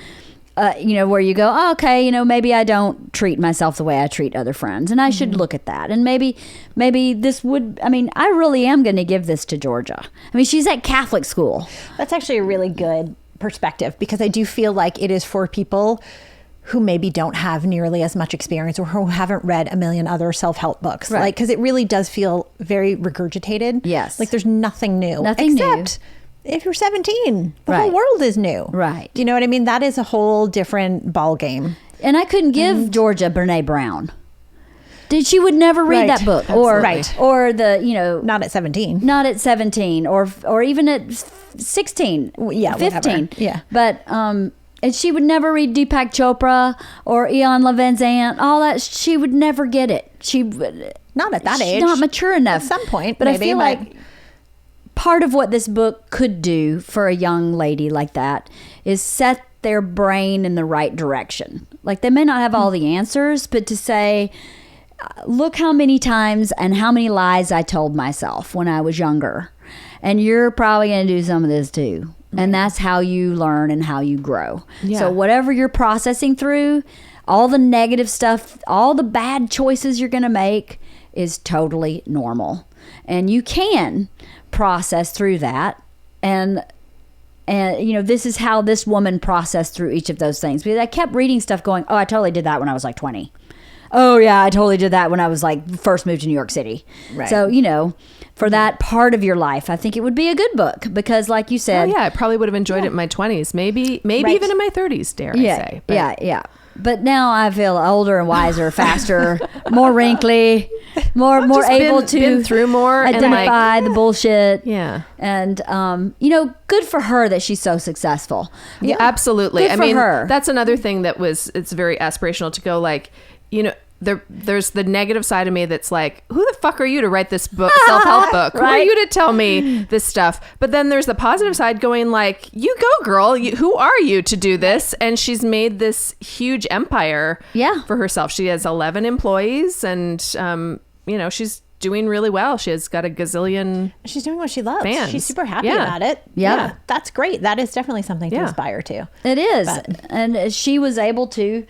Speaker 1: Where you go, oh, okay, maybe I don't treat myself the way I treat other friends, and I should look at that. And maybe this would, I really am going to give this to Georgia. She's at Catholic school.
Speaker 4: That's actually a really good perspective because I do feel like it is for people who maybe don't have nearly as much experience or who haven't read a million other self-help books.
Speaker 1: Right.
Speaker 4: Because it really does feel very regurgitated.
Speaker 1: Yes.
Speaker 4: There's nothing new.
Speaker 1: Nothing
Speaker 4: except if you're 17, the
Speaker 1: Right.
Speaker 4: whole world is new.
Speaker 1: Right.
Speaker 4: Do you know what I mean? That is a whole different ball game.
Speaker 1: And I couldn't give Georgia Brene Brown. She would never read
Speaker 4: Right.
Speaker 1: that book.
Speaker 4: Absolutely.
Speaker 1: Or the,
Speaker 4: Not at 17.
Speaker 1: not at 17 or even at 16,
Speaker 4: Yeah,
Speaker 1: 15.
Speaker 4: whatever. Yeah.
Speaker 1: But And she would never read Deepak Chopra or Ian Van Zandt, all that. She would never get it.
Speaker 4: Not at that
Speaker 1: she's
Speaker 4: age.
Speaker 1: not mature enough.
Speaker 4: At some point,
Speaker 1: but
Speaker 4: maybe,
Speaker 1: I feel like part of what this book could do for a young lady like that is set their brain in the right direction. Like, they may not have all the answers, but to say, look how many times and how many lies I told myself when I was younger. And you're probably going to do some of this too. And that's how you learn and how you grow.
Speaker 3: Yeah.
Speaker 1: So whatever you're processing through, all the negative stuff, all the bad choices you're going to make is totally normal. And you can process through that. And this is how this woman processed through each of those things. Because I kept reading stuff going, oh, I totally did that when I was like 20. Oh, yeah, I totally did that when I was like first moved to New York City.
Speaker 4: Right.
Speaker 1: So, for that part of your life, I think it would be a good book because, like you said,
Speaker 3: I probably would have enjoyed it in my 20s, maybe
Speaker 4: Right.
Speaker 3: even in my 30s, dare I say. But
Speaker 1: yeah. But now I feel older and wiser, faster, more wrinkly, more
Speaker 3: just
Speaker 1: able
Speaker 3: been-
Speaker 1: to
Speaker 3: been through more and,
Speaker 1: identify the bullshit.
Speaker 3: Yeah.
Speaker 1: And good for her that she's so successful.
Speaker 3: Yeah, absolutely.
Speaker 1: Good for her.
Speaker 3: That's another thing it's very aspirational to go like, there's the negative side of me that's like, who the fuck are you to write this book, self-help book? Who are
Speaker 1: Right.
Speaker 3: you to tell me this stuff? But then there's the positive side going like, you go, girl. Who are you to do this? And she's made this huge empire for herself. She has 11 employees and, she's doing really well. She has got a gazillion.
Speaker 4: She's doing what she loves.
Speaker 3: Fans.
Speaker 4: She's super happy
Speaker 3: Yeah.
Speaker 4: about it.
Speaker 1: Yeah.
Speaker 4: That's great. That is definitely something to aspire to.
Speaker 1: It is.
Speaker 4: But-
Speaker 1: And she was able to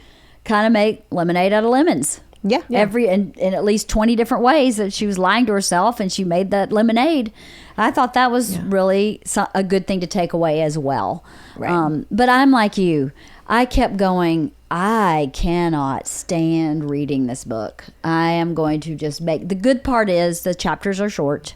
Speaker 1: kind of make lemonade out of lemons.
Speaker 4: Yeah.
Speaker 1: In at least 20 different ways that she was lying to herself and she made that lemonade. I thought that was really a good thing to take away as well.
Speaker 4: Right.
Speaker 1: But I'm like you. I kept going, I cannot stand reading this book. I am going to just the good part is the chapters are short.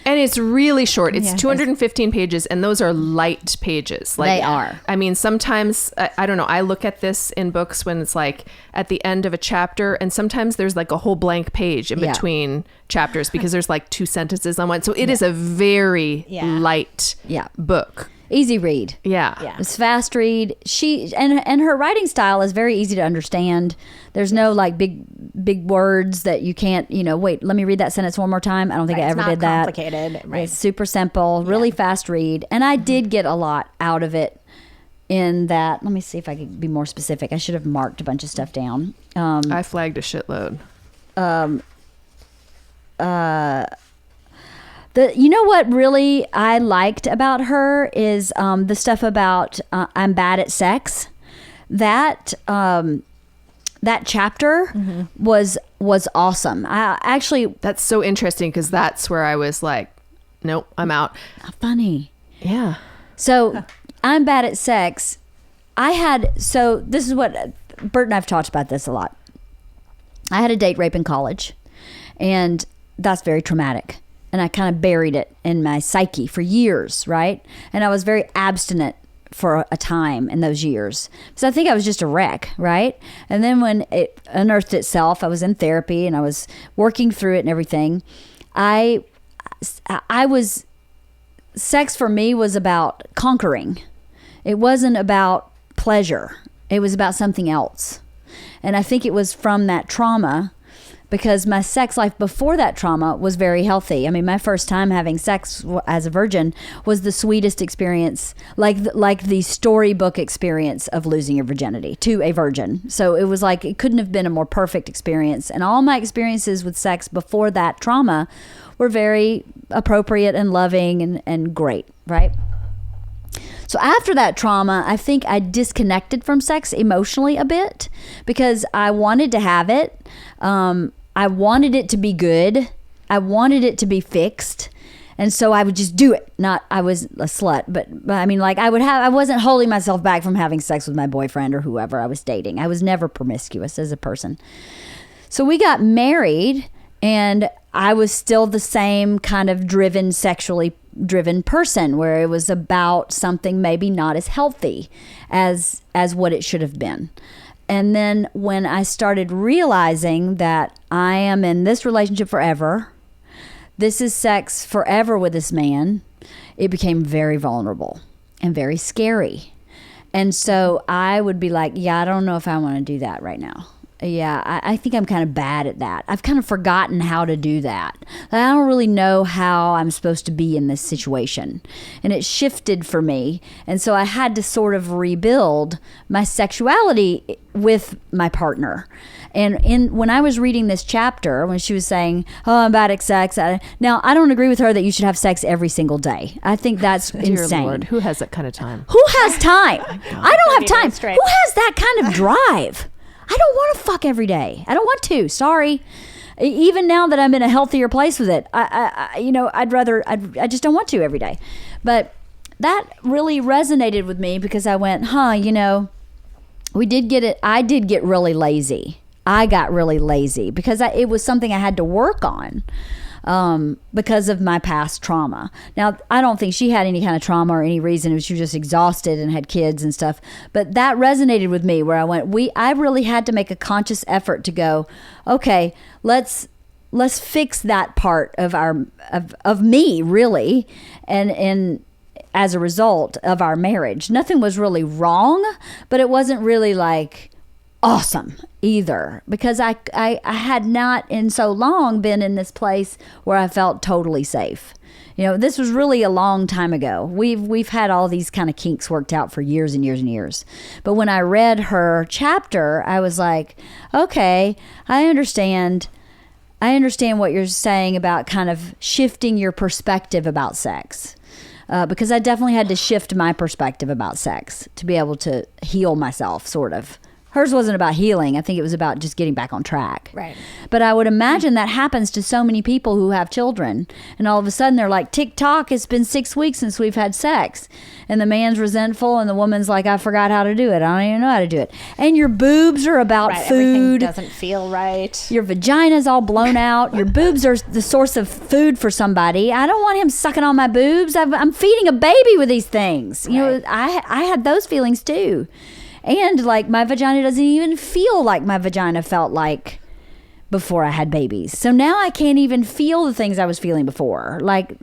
Speaker 3: And it's really short. It's
Speaker 4: Yeah.
Speaker 3: 215 pages, and those are light pages.
Speaker 1: They are.
Speaker 3: I mean, sometimes, I don't know, I look at this in books when it's like at the end of a chapter, and sometimes there's like a whole blank page in between chapters because there's like 2 sentences on one. So it is a very light book.
Speaker 1: Easy read.
Speaker 3: Yeah.
Speaker 1: It's fast read. She and her writing style is very easy to understand. There's no like big words that you can't, wait, let me read that sentence one more time. I don't think I ever did that.
Speaker 4: It's not complicated. Right.
Speaker 1: It's super simple, really fast read. And I did get a lot out of it in that. Let me see if I could be more specific. I should have marked a bunch of stuff down.
Speaker 3: I flagged a shitload.
Speaker 1: What really I liked about her is the stuff about I'm bad at sex. That chapter was awesome. I actually
Speaker 3: That's so interesting because that's where I was like, nope, I'm out.
Speaker 1: funny.
Speaker 3: Yeah.
Speaker 1: So I'm bad at sex. This is what Bert and I've talked about this a lot. I had a date rape in college, and that's very traumatic. And I kind of buried it in my psyche for years, right? And I was very abstinent for a time in those years. So I think I was just a wreck, right? And then when it unearthed itself, I was in therapy and I was working through it and everything. Sex for me was about conquering. It wasn't about pleasure. It was about something else. And I think it was from that trauma, because my sex life before that trauma was very healthy. I mean, my first time having sex as a virgin was the sweetest experience, like the storybook experience of losing your virginity to a virgin. So it was like, it couldn't have been a more perfect experience. And all my experiences with sex before that trauma were very appropriate and loving and great, right? So after that trauma, I think I disconnected from sex emotionally a bit because I wanted to have it. I wanted it to be good. I wanted it to be fixed. And so I would just do it. I was a slut, but I mean, like I wasn't holding myself back from having sex with my boyfriend or whoever I was dating. I was never promiscuous as a person. So we got married and I was still the same kind of sexually driven person where it was about something maybe not as healthy as what it should have been. And then when I started realizing that I am in this relationship forever, this is sex forever with this man, it became very vulnerable and very scary. And so I would be like, yeah, I don't know if I want to do that right now. Yeah, I think I'm kind of bad at that. I've kind of forgotten how to do that. I don't really know how I'm supposed to be in this situation. And it shifted for me. And so I had to sort of rebuild my sexuality with my partner. And when I was reading this chapter, when she was saying, oh, I'm bad at sex. Now, I don't agree with her that you should have sex every single day. I think that's
Speaker 3: Dear
Speaker 1: insane.
Speaker 3: Lord, who has that kind of time?
Speaker 1: Who has time? I don't have time.
Speaker 5: straight.
Speaker 1: Who has that kind of drive? I don't want to fuck every day. I don't want to. Sorry. Even now that I'm in a healthier place with it, I just don't want to every day. But that really resonated with me because I went, we did get it. I did get really lazy. I got really lazy because it was something I had to work on. Because of my past trauma. Now, I don't think she had any kind of trauma or any reason. She was just exhausted and had kids and stuff. But that resonated with me where I went, I really had to make a conscious effort to go, okay, let's fix that part of me, really. And as a result of our marriage, nothing was really wrong, but it wasn't really like awesome either, because I had not in so long been in this place where I felt totally safe. This was really a long time ago. We've had all these kind of kinks worked out for years and years and years. But when I read her chapter, I was like, okay, I understand what you're saying about kind of shifting your perspective about sex. Because I definitely had to shift my perspective about sex to be able to heal myself, sort of. Hers wasn't about healing. I think it was about just getting back on track.
Speaker 5: Right.
Speaker 1: But I would imagine that happens to so many people who have children. And all of a sudden they're like, tick-tock, it's been 6 weeks since we've had sex. And the man's resentful and the woman's like, I forgot how to do it. I don't even know how to do it. And your boobs are about
Speaker 5: Right, everything
Speaker 1: food.
Speaker 5: doesn't feel right.
Speaker 1: Your vagina's all blown out. Your boobs are the source of food for somebody. I don't want him sucking on my boobs. I'm feeding a baby with these things. I had those feelings too. And like my vagina doesn't even feel like my vagina felt like before I had babies. So now I can't even feel the things I was feeling before. Like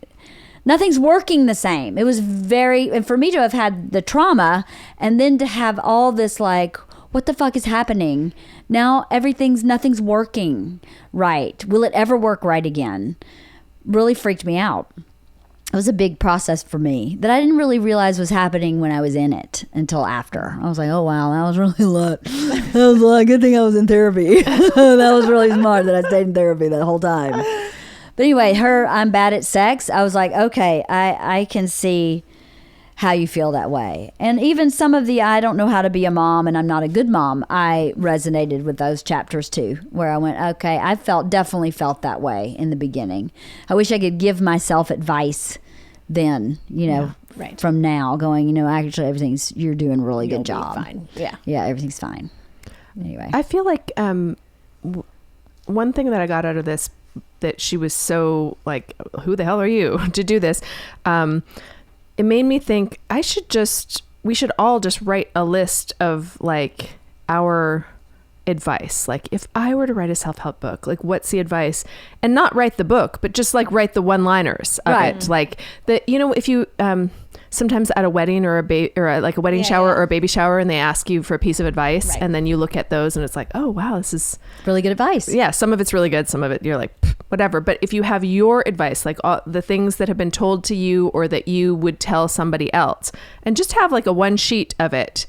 Speaker 1: nothing's working the same. It was and for me to have had the trauma and then to have all this like, what the fuck is happening? Now nothing's working right. Will it ever work right again? Really freaked me out. It was a big process for me that I didn't really realize was happening when I was in it until after. I was like, oh, wow, that was really a lot. That was a lot. Good thing I was in therapy. That was really smart that I stayed in therapy that whole time. But anyway, I'm bad at sex. I was like, okay, I can see how you feel that way. And even some of I don't know how to be a mom and I'm not a good mom, I resonated with those chapters too, where I went, okay, I definitely felt that way in the beginning. I wish I could give myself advice then,
Speaker 5: right.
Speaker 1: from now going, actually you're doing a really
Speaker 5: You'll
Speaker 1: good
Speaker 5: be
Speaker 1: job.
Speaker 5: fine. Yeah.
Speaker 1: Yeah, everything's fine. Anyway.
Speaker 3: I feel like one thing that I got out of this, that she was so like, who the hell are you to do this? It made me think we should all just write a list of like our advice. Like if I were to write a self-help book, like what's the advice? And not write the book, but just like write the one-liners of it. Like if you sometimes at a wedding or a wedding shower or a baby shower and they ask you for a piece of advice and then you look at those and it's like, oh wow, this is
Speaker 1: really good advice.
Speaker 3: Yeah, some of it's really good, some of it you're like whatever. But if you have your advice, like all the things that have been told to you or that you would tell somebody else, and just have like a one sheet of it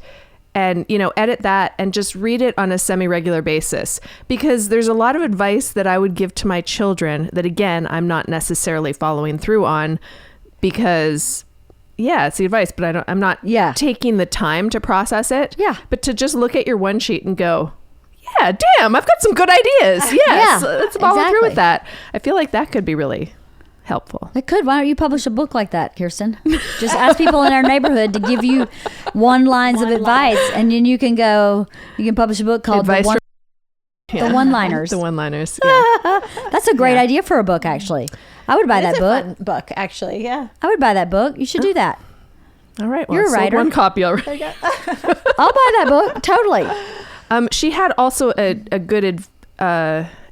Speaker 3: and edit that and just read it on a semi-regular basis, because there's a lot of advice that I would give to my children that again I'm not necessarily following through on, because it's the advice, but I'm not taking the time to process it. Yeah. But to just look at your one sheet and go, yeah, damn, I've got some good ideas. Yes, let's follow through with that. I feel like that could be really helpful.
Speaker 1: It could. Why don't you publish a book like that, Kirsten? Just ask people in our neighborhood to give you one-lines of advice, and then you can publish a book called The One-Liners.
Speaker 3: The One-Liners. Yeah.
Speaker 1: That's a great idea for a book, actually. I would buy that book.
Speaker 5: Fun book, actually. Yeah.
Speaker 1: I would buy that book. You should do that.
Speaker 3: All right. Well,
Speaker 1: you're a writer.
Speaker 3: One copy already.
Speaker 1: I'll buy that book. Totally.
Speaker 3: She had also a good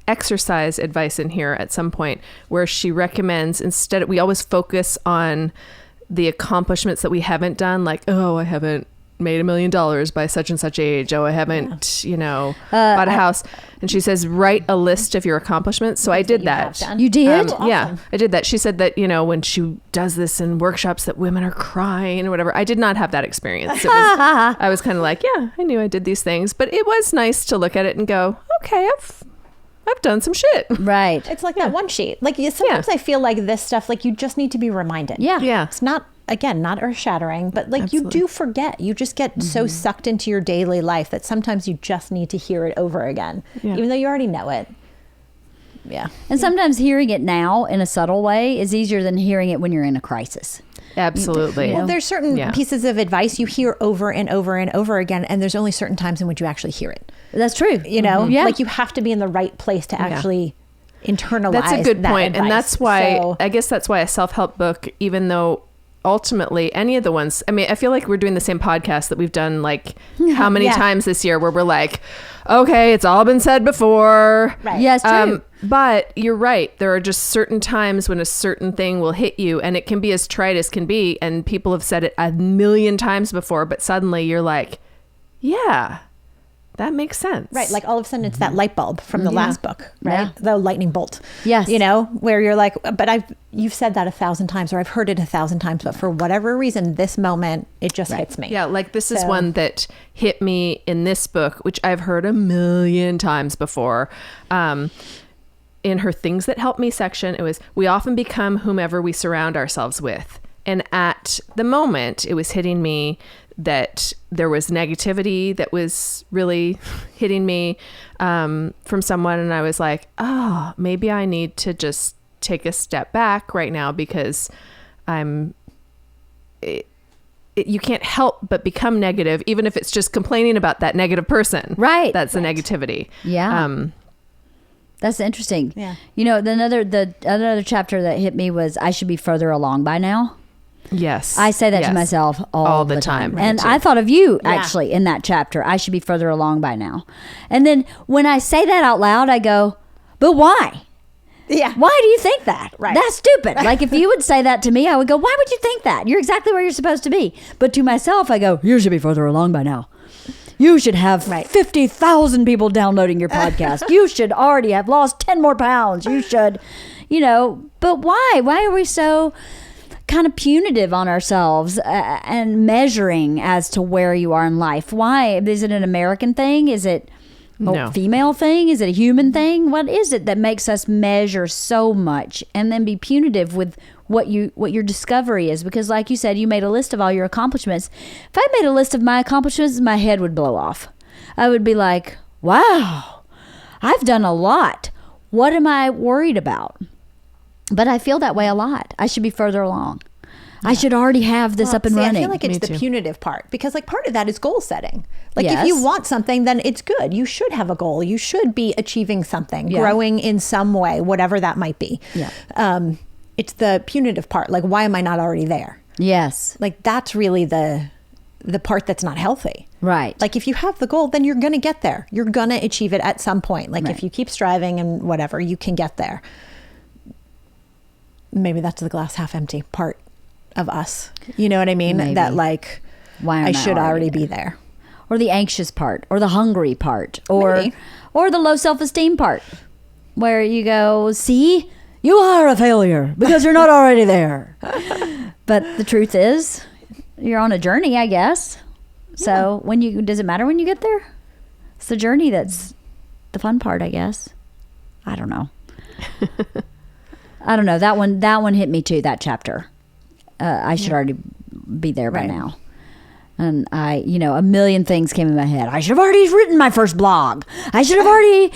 Speaker 3: exercise advice in here at some point where she recommends, we always focus on the accomplishments that we haven't done, like, oh, I haven't made $1 million by such and such age. Oh, I haven't, bought a house. And she says, write a list of your accomplishments. So I did that.
Speaker 1: You did?
Speaker 3: Yeah, I did that. She said that, when she does this in workshops that women are crying or whatever. I did not have that experience. I was kind of like, yeah, I knew I did these things, but it was nice to look at it and go, okay, I've done some shit.
Speaker 1: Right.
Speaker 5: It's like that one sheet. Like sometimes I feel like this stuff, like you just need to be reminded.
Speaker 1: Yeah.
Speaker 3: Yeah.
Speaker 5: It's not, again, not earth shattering, but like
Speaker 3: Absolutely.
Speaker 5: you do forget. You just get so sucked into your daily life that sometimes you just need to hear it over again,
Speaker 3: Yeah.
Speaker 5: even though you already know it. Yeah.
Speaker 1: And sometimes hearing it now in a subtle way is easier than hearing it when you're in a crisis.
Speaker 3: Absolutely.
Speaker 5: Well, there's certain
Speaker 3: Yeah.
Speaker 5: pieces of advice you hear over and over and over again, and there's only certain times in which you actually hear it.
Speaker 1: That's true.
Speaker 5: You know,
Speaker 1: Yeah.
Speaker 5: like you have to be in the right place to actually internalize.
Speaker 3: That's a good
Speaker 5: that
Speaker 3: point. And
Speaker 5: advice.
Speaker 3: that's why,
Speaker 5: So-
Speaker 3: I guess that's why a self-help book, even though ultimately any of the ones, I mean, I feel like we're doing the same podcast that we've done like how many
Speaker 5: Yeah.
Speaker 3: times this year where we're like, okay, it's all been said before.
Speaker 5: Right.
Speaker 1: Yeah, it's true.
Speaker 3: But you're right. There are just certain times when a certain thing will hit you, and it can be as trite as can be. And people have said it 1,000,000 times before, but suddenly you're like, yeah, that makes sense.
Speaker 5: Right, like all of a sudden it's that light bulb from the last book, right?
Speaker 1: Yeah.
Speaker 5: The lightning bolt.
Speaker 1: Yes.
Speaker 5: You know, where you're like, but you've said that 1,000 times, or I've heard it 1,000 times, but for whatever reason, this moment, it just hits me.
Speaker 3: Yeah, like this is
Speaker 5: So-
Speaker 3: one that hit me in this book, which I've heard 1,000,000 times before. In her Things That Help Me section, it was, we often become whomever we surround ourselves with. And at the moment, it was hitting me that there was negativity that was really hitting me from someone. And I was like, oh, maybe I need to just take a step back right now because you can't help but become negative, even if it's just complaining about that negative person.
Speaker 1: Right.
Speaker 3: That's the negativity.
Speaker 1: Yeah. That's interesting.
Speaker 5: Yeah.
Speaker 1: You know, the another chapter that hit me was I should be further along by now.
Speaker 3: Yes.
Speaker 1: I say that to
Speaker 3: Yes.
Speaker 1: myself all the time.
Speaker 3: Me
Speaker 1: And
Speaker 3: too.
Speaker 1: I thought of you
Speaker 5: Yeah.
Speaker 1: actually in that chapter. I should be further along by now. And then when I say that out loud, I go, but why?
Speaker 5: Yeah.
Speaker 1: Why do you think that?
Speaker 5: Right.
Speaker 1: That's stupid. Like if you would say that to me, I would go, why would you think that? You're exactly where you're supposed to be. But to myself, I go, you should be further along by now. You should have 50,000 people downloading your podcast. You should already have lost 10 more pounds. You should, but why? Why are we so kind of punitive on ourselves and measuring as to where you are in life? Why? Is it an American thing? Is it a
Speaker 3: No.
Speaker 1: female thing? Is it a human thing? What is it that makes us measure so much and then be punitive with what your discovery is? Because like you said, you made a list of all your accomplishments. If I made a list of my accomplishments, my head would blow off. I would be like, wow, I've done a lot. What am I worried about? But I feel that way a lot. I should be further along. I should already have this up and running.
Speaker 5: I feel like it's
Speaker 3: Me
Speaker 5: the
Speaker 3: too.
Speaker 5: punitive part, because like part of that is goal setting. Like if
Speaker 1: Yes.
Speaker 5: you want something, then it's good. You should have a goal. You should be achieving something,
Speaker 1: Yeah.
Speaker 5: growing in some way, whatever that might be.
Speaker 1: Yeah.
Speaker 5: It's the punitive part. Like, why am I not already there?
Speaker 1: Yes.
Speaker 5: Like that's really the part that's not healthy.
Speaker 1: Right.
Speaker 5: Like if you have the goal, then you're going to get there. You're going to achieve it at some point. Like
Speaker 1: Right.
Speaker 5: if you keep striving and whatever, you can get there. Maybe that's the glass half empty part of us. You know what I mean?
Speaker 1: Maybe.
Speaker 5: That like,
Speaker 1: Why am
Speaker 5: I
Speaker 1: I
Speaker 5: should
Speaker 1: already
Speaker 5: already
Speaker 1: there?
Speaker 5: be there.
Speaker 1: Or the anxious part, or the hungry part, or
Speaker 5: Maybe.
Speaker 1: the low self-esteem part, where you go, see, you are a failure because you're not already there. But the truth is, you're on a journey, I guess. So does it matter when you get there? It's the journey that's the fun part, I guess. I don't know. That one hit me too. That chapter. I should already be there by
Speaker 5: Right.
Speaker 1: now. And a million things came in my head. I should have already written my first blog. I should have already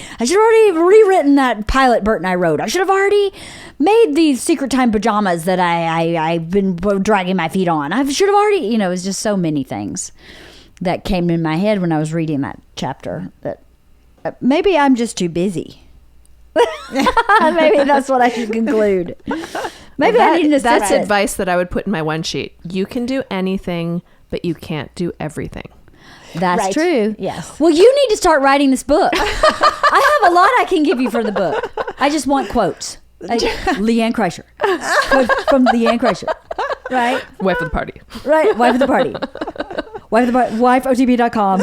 Speaker 1: rewritten that pilot Bert and I wrote. I should have already made these secret time pajamas that I've been dragging my feet on. I should have already, it was just so many things that came in my head when I was reading that chapter that maybe I'm just too busy. Maybe that's what I should conclude. Maybe I need an
Speaker 3: That's
Speaker 1: assistant.
Speaker 3: advice that I would put in my one sheet. You can do anything, but you can't do everything.
Speaker 1: That's
Speaker 5: Right.
Speaker 1: true.
Speaker 5: Yes.
Speaker 1: Well, you need to start writing this book. I have a lot I can give you for the book. I just want quotes. Leanne Kreischer. Quotes from Leanne Kreischer. Right?
Speaker 3: Wife of the party.
Speaker 1: Right. Wife of the party. wifeotp.com.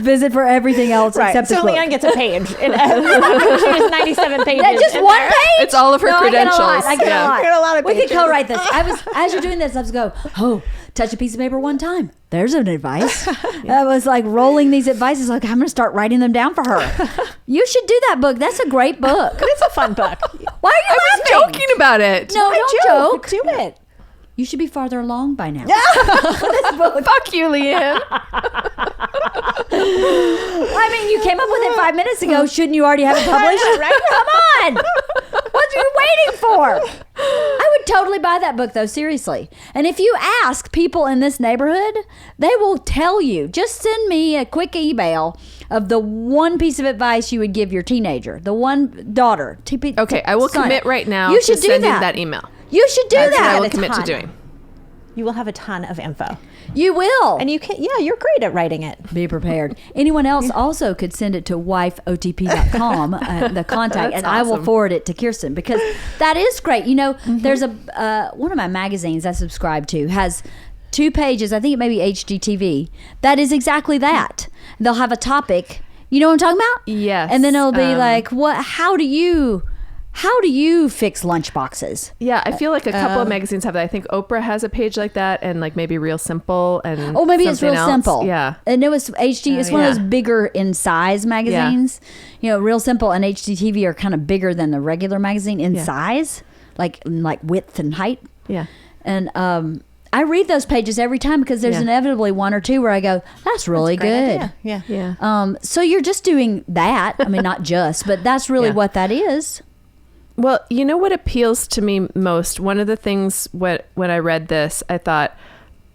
Speaker 1: Visit for everything else except this
Speaker 5: So
Speaker 1: book.
Speaker 5: Leanne gets a page. She has 97 pages.
Speaker 1: Yeah, just
Speaker 5: in
Speaker 1: one
Speaker 5: there.
Speaker 1: page?
Speaker 3: It's all of her
Speaker 1: No,
Speaker 3: credentials.
Speaker 1: I get a lot.
Speaker 5: You get a lot of
Speaker 1: We could
Speaker 5: pages.
Speaker 1: co-write this. As you're doing this, I was go, touch a piece of paper one time. There's an advice. I was like rolling these advices. Like, I'm going to start writing them down for her. You should do that book. That's a great book.
Speaker 5: It's a fun book.
Speaker 1: Why are you laughing?
Speaker 3: Joking about it.
Speaker 1: No, don't joke.
Speaker 5: Do it.
Speaker 1: You should be farther along by now.
Speaker 3: Fuck you, Leanne.
Speaker 1: I mean, you came up with it 5 minutes ago. Shouldn't you already have it published?
Speaker 5: Right?
Speaker 1: Come on. What are you waiting for? I would totally buy that book, though, seriously. And if you ask people in this neighborhood, they will tell you. Just send me a quick email of the one piece of advice you would give your teenager, the one daughter.
Speaker 3: Okay, I will
Speaker 1: son.
Speaker 3: commit right now
Speaker 1: You
Speaker 3: to
Speaker 1: should do
Speaker 3: sending
Speaker 1: that.
Speaker 3: that email.
Speaker 1: You should do
Speaker 3: That's what I
Speaker 1: that.
Speaker 3: will
Speaker 5: a
Speaker 3: commit to
Speaker 5: ton.
Speaker 3: doing.
Speaker 5: You will have a ton of info.
Speaker 1: You will.
Speaker 5: And you can, you're great at writing it.
Speaker 1: Be prepared. Anyone else also could send it to wifeotp.com, the contact, and I will
Speaker 3: awesome.
Speaker 1: forward it to Kirsten because that is great. You know, there's one of my magazines I subscribe to has 2 pages. I think it may be HGTV. That is exactly that. They'll have a topic. You know what I'm talking about?
Speaker 3: Yes.
Speaker 1: And then it'll be like, what? How do you fix lunch boxes?
Speaker 3: Yeah, I feel like a couple of magazines have that. I think Oprah has a page like that, and like maybe Real Simple, and
Speaker 1: Oh, maybe it's
Speaker 3: something
Speaker 1: Real
Speaker 3: else.
Speaker 1: Simple.
Speaker 3: Yeah,
Speaker 1: And it was HD. It's one of
Speaker 3: yeah.
Speaker 1: those bigger in size magazines. You know, Real Simple and HGTV are kind of bigger than the regular magazine in size, like width and height.
Speaker 3: yeah.
Speaker 1: And I read those pages every time because there's
Speaker 3: Yeah.
Speaker 1: inevitably one or two where I go, that's really good.
Speaker 5: Yeah.
Speaker 3: Yeah.
Speaker 1: So you're just doing that. I mean, not just, but that's really
Speaker 3: Yeah.
Speaker 1: what that is.
Speaker 3: Well, you know what appeals to me most? One of the things when I read this, I thought,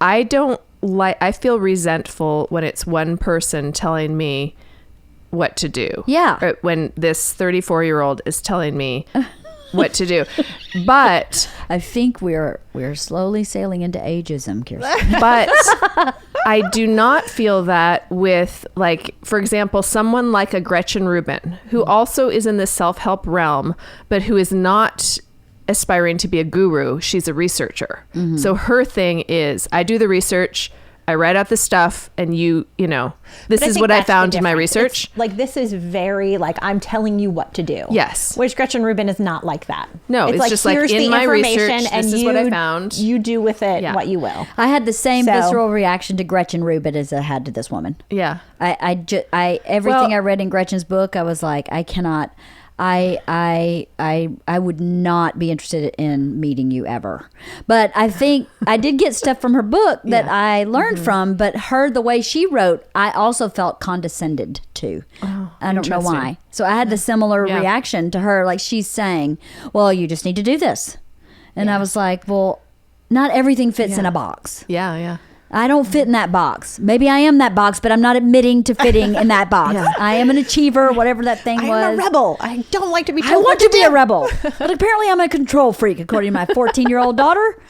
Speaker 3: I feel resentful when it's one person telling me what to do.
Speaker 1: Yeah.
Speaker 3: Or when this 34-year-old is telling me what to do. But
Speaker 1: I think we're slowly sailing into ageism, Kirsten.
Speaker 3: but I do not feel that with, like, for example, someone like a Gretchen Rubin, who also is in the self-help realm, but who is not aspiring to be a guru. She's a researcher. So her thing is, I do the research, I write out the stuff, and this
Speaker 5: But
Speaker 3: is
Speaker 5: think
Speaker 3: what I
Speaker 5: that's the
Speaker 3: found in my
Speaker 5: difference.
Speaker 3: research.
Speaker 5: It's like, this is very, like, I'm telling you what to do.
Speaker 3: Yes.
Speaker 5: Which Gretchen Rubin is not like that.
Speaker 3: No, it's just like,
Speaker 5: here's
Speaker 3: in
Speaker 5: the
Speaker 3: my
Speaker 5: information
Speaker 3: research,
Speaker 5: and
Speaker 3: this is what I found.
Speaker 5: You do with it
Speaker 3: Yeah.
Speaker 5: what you will.
Speaker 1: I had the same
Speaker 5: So-
Speaker 1: visceral reaction to Gretchen Rubin as I had to this woman.
Speaker 3: Yeah.
Speaker 1: Everything
Speaker 3: Well-
Speaker 1: I read in Gretchen's book, I was like, I cannot. I would not be interested in meeting you ever. But I think I did get stuff from her book that I learned from, but the way she wrote, I also felt condescended to. I don't know
Speaker 3: interesting.
Speaker 1: why. So I had the similar
Speaker 3: Yeah.
Speaker 1: reaction to her. Like, she's saying, well, you just need to do this. And I was like, well, not everything fits in a box.
Speaker 3: Yeah, yeah.
Speaker 1: I don't fit in that box. Maybe I am that box, but I'm not admitting to fitting in that box. I am an achiever, whatever that thing was.
Speaker 5: I'm a rebel. I don't like to be told
Speaker 1: I want
Speaker 5: what
Speaker 1: to be
Speaker 5: do.
Speaker 1: a rebel, but apparently I'm a control freak, according to my 14-year-old daughter.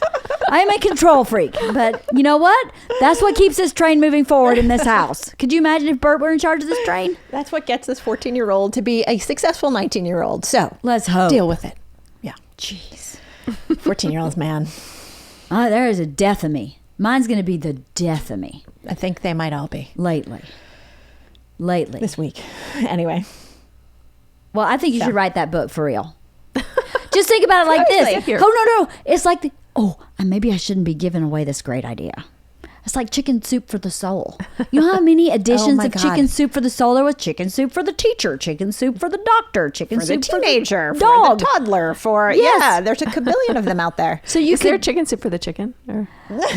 Speaker 1: I am a control freak, but you know what? That's what keeps this train moving forward in this house. Could you imagine if Bert were in charge of this train?
Speaker 5: That's what gets this 14-year-old to be a successful 19-year-old. So
Speaker 1: Let's hope.
Speaker 5: deal with it. Yeah.
Speaker 1: Jeez.
Speaker 5: 14-year-olds, man.
Speaker 1: There is a death of me. Mine's going to be the death of me
Speaker 5: I think they might all be
Speaker 1: lately.
Speaker 5: this week. Anyway.
Speaker 1: Well, I think you should write that book for real. Just think about it like
Speaker 5: Seriously.
Speaker 1: this. Oh, no. It's like, maybe I shouldn't be giving away this great idea. It's like chicken soup for the soul. You know how many editions
Speaker 5: my
Speaker 1: of
Speaker 5: God.
Speaker 1: chicken soup for the soul there was? Chicken soup for the teacher, chicken soup for the doctor, chicken
Speaker 5: For the
Speaker 1: soup
Speaker 5: teenager,
Speaker 1: for the
Speaker 5: for
Speaker 1: dog.
Speaker 5: the toddler, for,
Speaker 1: Yes.
Speaker 5: yeah, there's a kabillion of them out there.
Speaker 1: So you
Speaker 3: Is there
Speaker 1: could
Speaker 3: chicken soup for the chicken? Or?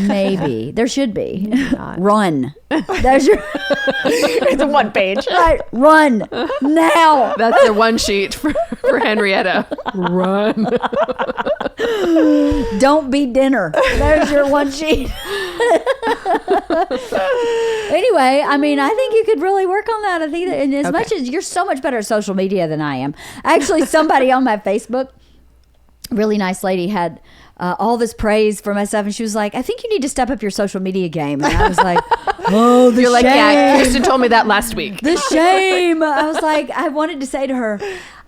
Speaker 1: maybe there should be
Speaker 3: not.
Speaker 1: run. There's your
Speaker 5: It's a one page.
Speaker 1: right. Run now.
Speaker 3: That's their one sheet for Henrietta. Run.
Speaker 1: Don't be dinner. There's your one sheet. Anyway, I mean, I think you could really work on that. I think that, and as much as you're so much better at social media than I am. Actually, somebody on my Facebook, really nice lady, had all this praise for my stuff, and she was like, I think you need to step up your social media game. And I was like, oh, the
Speaker 3: You're like,
Speaker 1: shame.
Speaker 3: yeah, Kirsten told me that last week.
Speaker 1: The shame. I was like, I wanted to say to her,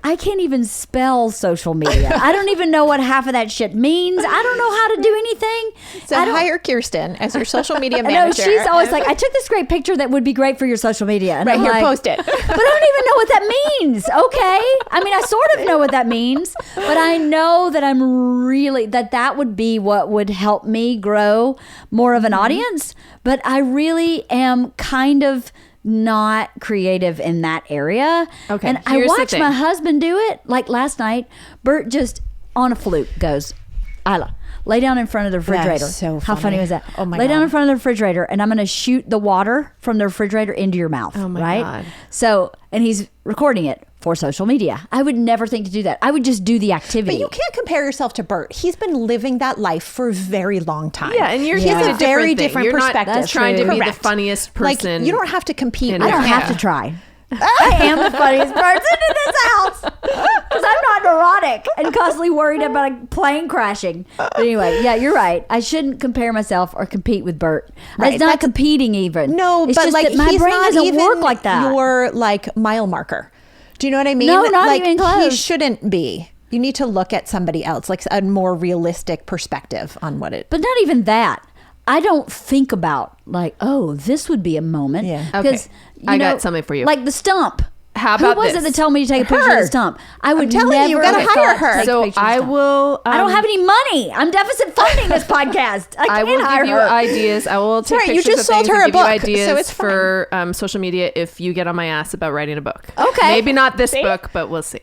Speaker 1: I can't even spell social media. I don't even know what half of that shit means. I don't know how to do anything.
Speaker 5: So
Speaker 1: I don't-
Speaker 5: hire Kirsten as your social media
Speaker 1: No,
Speaker 5: manager.
Speaker 1: she's always like, I took this great picture that would be great for your social media. And
Speaker 5: right
Speaker 1: I'm
Speaker 5: here,
Speaker 1: like,
Speaker 5: post it.
Speaker 1: But I don't even know what that means. Okay. I mean, I sort of know what that means, but I know that I'm really, that would be what would help me grow more of an audience. But I really am kind of not creative in that area.
Speaker 3: Okay,
Speaker 1: And I
Speaker 3: here's the
Speaker 1: watched
Speaker 3: thing.
Speaker 1: my husband do it. Like last night, Bert just on a fluke goes, Isla, lay down in front of the refrigerator.
Speaker 5: so
Speaker 1: How funny
Speaker 5: funny.
Speaker 1: was that?
Speaker 5: Oh my
Speaker 1: lay down
Speaker 5: God.
Speaker 1: in front of the refrigerator, and I'm going to shoot the water from the refrigerator into your mouth.
Speaker 3: Oh my
Speaker 1: right?
Speaker 3: God.
Speaker 1: So, and he's recording it for social media. I would never think to do that. I would just do the activity.
Speaker 5: But you can't compare yourself to Bert. He's been living that life for a very long time.
Speaker 3: Yeah, and you're
Speaker 1: Yeah.
Speaker 3: doing
Speaker 1: It's
Speaker 3: a
Speaker 1: a
Speaker 5: very
Speaker 3: different thing.
Speaker 5: different
Speaker 3: You're
Speaker 5: perspective.
Speaker 3: not trying to be the
Speaker 5: Correct.
Speaker 3: funniest
Speaker 5: Like,
Speaker 3: person.
Speaker 5: you don't have to compete.
Speaker 3: in
Speaker 1: I
Speaker 5: with
Speaker 1: don't
Speaker 3: Yeah.
Speaker 1: have to try. I am the funniest person in this house because I'm not neurotic and constantly worried about a plane crashing. But anyway, yeah, you're right. I shouldn't compare myself or compete with Bert.
Speaker 5: Right,
Speaker 1: It's not
Speaker 5: that's-
Speaker 1: competing even.
Speaker 5: No,
Speaker 1: it's
Speaker 5: but
Speaker 1: just
Speaker 5: like
Speaker 1: that my
Speaker 5: he's
Speaker 1: brain
Speaker 5: not
Speaker 1: doesn't
Speaker 5: even
Speaker 1: work like that.
Speaker 5: your like mile marker. Do you know what I mean?
Speaker 1: No, not
Speaker 5: like,
Speaker 1: even close.
Speaker 5: He shouldn't be. You need to look at somebody else, like a more realistic perspective on what it.
Speaker 1: But not even that. I don't think about like, oh, this would be a moment.
Speaker 5: Yeah.
Speaker 3: Okay.
Speaker 1: 'Cause,
Speaker 3: I got something for you.
Speaker 1: Like the stump.
Speaker 3: How about
Speaker 1: Who was
Speaker 3: this?
Speaker 1: it that told me to take a picture of
Speaker 5: Her.
Speaker 1: the stump? I would
Speaker 5: telling
Speaker 1: never
Speaker 5: you, you gotta
Speaker 1: have
Speaker 5: hire
Speaker 1: thought to
Speaker 5: her.
Speaker 1: take a
Speaker 3: So
Speaker 1: picture of the
Speaker 3: I
Speaker 1: stump.
Speaker 3: will.
Speaker 1: I don't have any money. I'm deficit funding this podcast. I
Speaker 3: I
Speaker 1: can't
Speaker 3: will
Speaker 1: hire
Speaker 3: give you
Speaker 1: her.
Speaker 3: ideas. I will take
Speaker 5: right, you
Speaker 3: pictures
Speaker 5: just
Speaker 3: of
Speaker 5: sold
Speaker 3: things
Speaker 5: her
Speaker 3: and
Speaker 5: a
Speaker 3: give you
Speaker 5: book, so
Speaker 3: ideas
Speaker 5: it's fine.
Speaker 3: for social media if you get on my ass about writing a book.
Speaker 1: Okay.
Speaker 3: Maybe not this book, but we'll see.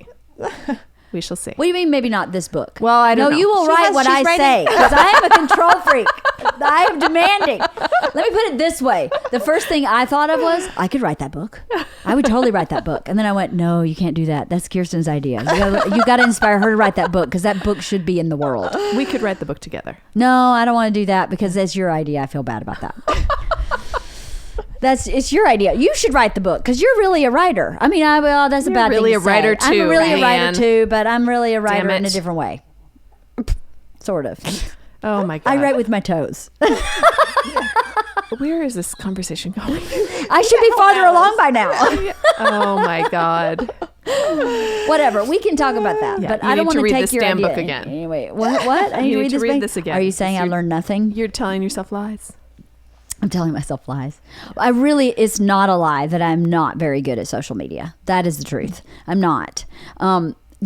Speaker 3: We shall see.
Speaker 1: What do you mean maybe not this book?
Speaker 3: Well, I don't
Speaker 1: No,
Speaker 3: know.
Speaker 1: you will
Speaker 5: She
Speaker 1: write
Speaker 5: has-
Speaker 1: what
Speaker 5: she's
Speaker 1: I
Speaker 5: writing-
Speaker 1: say because I am a control freak. I am demanding. Let me put it this way. The first thing I thought of was, I could write that book. I would totally write that book. And then I went, no, you can't do that. That's Kirsten's idea. You got to inspire her to write that book because that book should be in the world.
Speaker 3: We could write the book together.
Speaker 1: No, I don't want to do that because that's your idea. I feel bad about that. It's your idea. You should write the book because you're really a writer. I mean, that's a
Speaker 3: You're
Speaker 1: bad
Speaker 3: really
Speaker 1: thing
Speaker 3: a
Speaker 1: to say.
Speaker 3: writer
Speaker 1: I'm
Speaker 3: too,
Speaker 1: really a
Speaker 3: man.
Speaker 1: writer too, but I'm really a writer
Speaker 3: Damn
Speaker 1: in a
Speaker 3: it.
Speaker 1: different way. Sort of.
Speaker 3: Oh my god!
Speaker 1: I write with my toes.
Speaker 3: Where is this conversation going?
Speaker 1: I should be farther along by now.
Speaker 3: Oh my god!
Speaker 1: Whatever. We can talk about that.
Speaker 3: Yeah,
Speaker 1: but
Speaker 3: you
Speaker 1: I don't
Speaker 3: need
Speaker 1: want
Speaker 3: to
Speaker 1: to
Speaker 3: read
Speaker 1: take
Speaker 3: this
Speaker 1: your
Speaker 3: damn
Speaker 1: idea.
Speaker 3: book again.
Speaker 1: Anyway, what? I need
Speaker 3: You
Speaker 1: to
Speaker 3: need to
Speaker 1: read
Speaker 3: read
Speaker 1: book?
Speaker 3: this again.
Speaker 1: Are you saying I
Speaker 3: You're-
Speaker 1: learned nothing?
Speaker 3: You're telling yourself lies.
Speaker 1: I'm telling myself lies. It's not a lie that I'm not very good at social media. That is the truth. I'm not.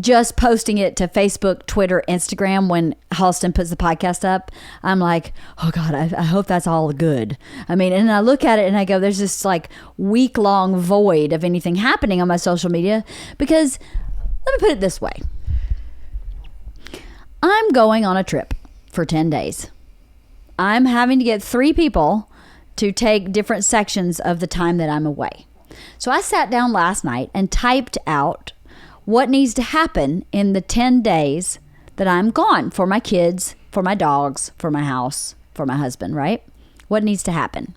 Speaker 1: Just posting it to Facebook, Twitter, Instagram when Halston puts the podcast up, I'm like, oh God, I hope that's all good. I mean, and I look at it and I go, there's this like week-long void of anything happening on my social media because, let me put it this way. I'm going on a trip for 10 days. I'm having to get 3 people to take different sections of the time that I'm away. So I sat down last night and typed out what needs to happen in the 10 days that I'm gone for my kids, for my dogs, for my house, for my husband, right? What needs to happen?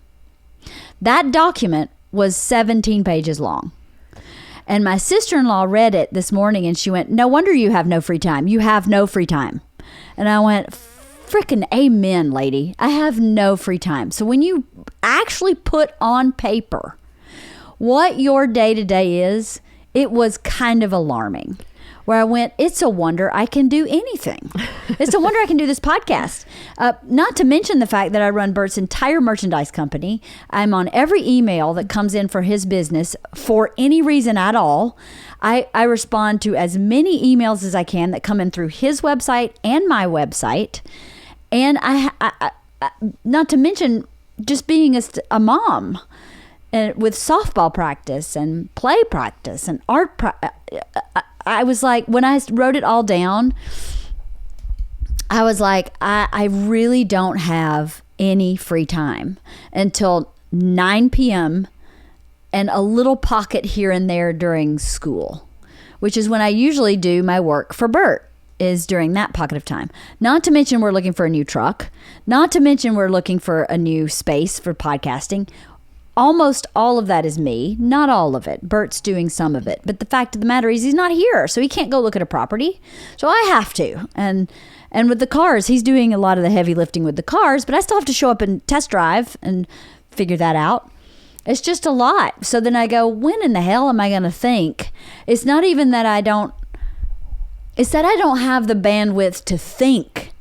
Speaker 1: That document was 17 pages long. And my sister-in-law read it this morning and she went, no wonder you have no free time. You have no free time. And I went, frickin' amen, lady. I have no free time. So when you actually put on paper what your day-to-day is, it was kind of alarming. Where I went, it's a wonder I can do anything. It's a wonder I can do this podcast. Not to mention the fact that I run Bert's entire merchandise company. I'm on every email that comes in for his business for any reason at all. I respond to as many emails as I can that come in through his website and my website. And I not to mention just being a mom and with softball practice and play practice and art I was like, when I wrote it all down, I was like, I really don't have any free time until 9 p.m. and a little pocket here and there during school, which is when I usually do my work for Bert. Is during that pocket of time. Not to mention we're looking for a new truck. Not to mention we're looking for a new space for podcasting. Almost all of that is me. Not all of it. Bert's doing some of it. But the fact of the matter is he's not here. So he can't go look at a property. So I have to. And with the cars, he's doing a lot of the heavy lifting with the cars. But I still have to show up and test drive and figure that out. It's just a lot. So then I go, when in the hell am I going to think? It's not even that I don't It's that I don't have the bandwidth to think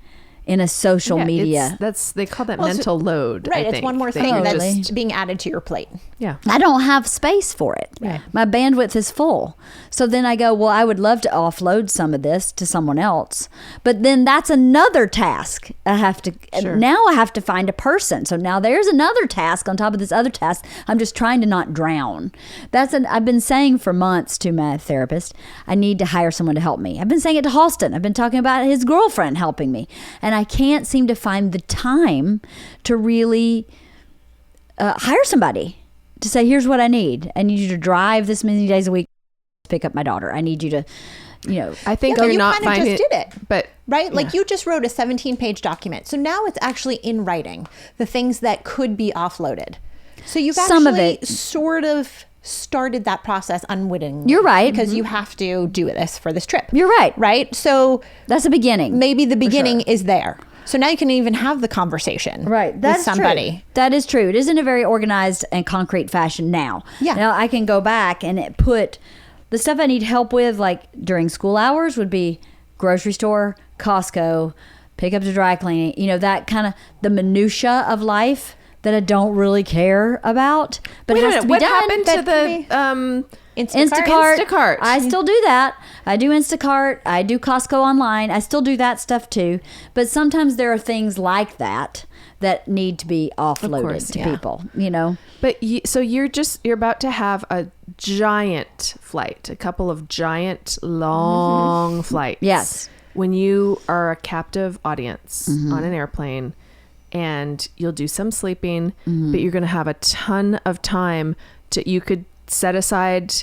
Speaker 1: in a social media.
Speaker 3: They call that mental load.
Speaker 5: Right.
Speaker 3: I
Speaker 5: It's
Speaker 3: think,
Speaker 5: one more
Speaker 3: that
Speaker 5: thing
Speaker 3: you're
Speaker 5: that's
Speaker 3: just-
Speaker 5: being added to your plate.
Speaker 3: yeah.
Speaker 1: I don't have space for it.
Speaker 3: Right.
Speaker 1: My bandwidth is full. So then I go, well, I would love to offload some of this to someone else. But then that's another task. Now I have to find a person. So now there's another task on top of this other task. I'm just trying to not drown. I've been saying for months to my therapist, I need to hire someone to help me. I've been saying it to Halston. I've been talking about his girlfriend helping me. And I can't seem to find the time to really hire somebody to say, here's what I need. I need you to drive this many days a week to pick up my daughter. I need you to,
Speaker 3: I think
Speaker 5: but
Speaker 3: you're
Speaker 5: you
Speaker 3: not
Speaker 5: kind of
Speaker 3: finding
Speaker 5: just did it.
Speaker 3: But
Speaker 5: Right? Like you just wrote a 17-page document. So now it's actually in writing, the things that could be offloaded. So you've
Speaker 1: Some of
Speaker 5: actually
Speaker 1: it.
Speaker 5: sort of started that process unwittingly.
Speaker 1: You're right.
Speaker 5: Because you have to do this for this trip.
Speaker 1: You're right.
Speaker 5: Right? So
Speaker 1: That's the beginning.
Speaker 5: maybe the beginning is there. So now you can even have the conversation with somebody.
Speaker 1: True. That is true. It is in a very organized and concrete fashion now.
Speaker 5: Yeah.
Speaker 1: Now I can go back and put the stuff I need help with, like during school hours, would be grocery store, Costco, pick up to dry cleaning. That kind of the minutia of life that I don't really care about, but
Speaker 3: wait
Speaker 1: it
Speaker 3: a
Speaker 1: has
Speaker 3: minute,
Speaker 1: to be
Speaker 3: what
Speaker 1: done.
Speaker 3: happened to the
Speaker 1: Instacart. I still do that. I do Instacart. I do Costco online. I still do that stuff too. But sometimes there are things like that need to be offloaded to people,
Speaker 3: But so you're about to have a giant flight, a couple of giant long flights.
Speaker 1: Yes.
Speaker 3: When you are a captive audience on an airplane, and you'll do some sleeping, but you're going to have a ton of time you could set aside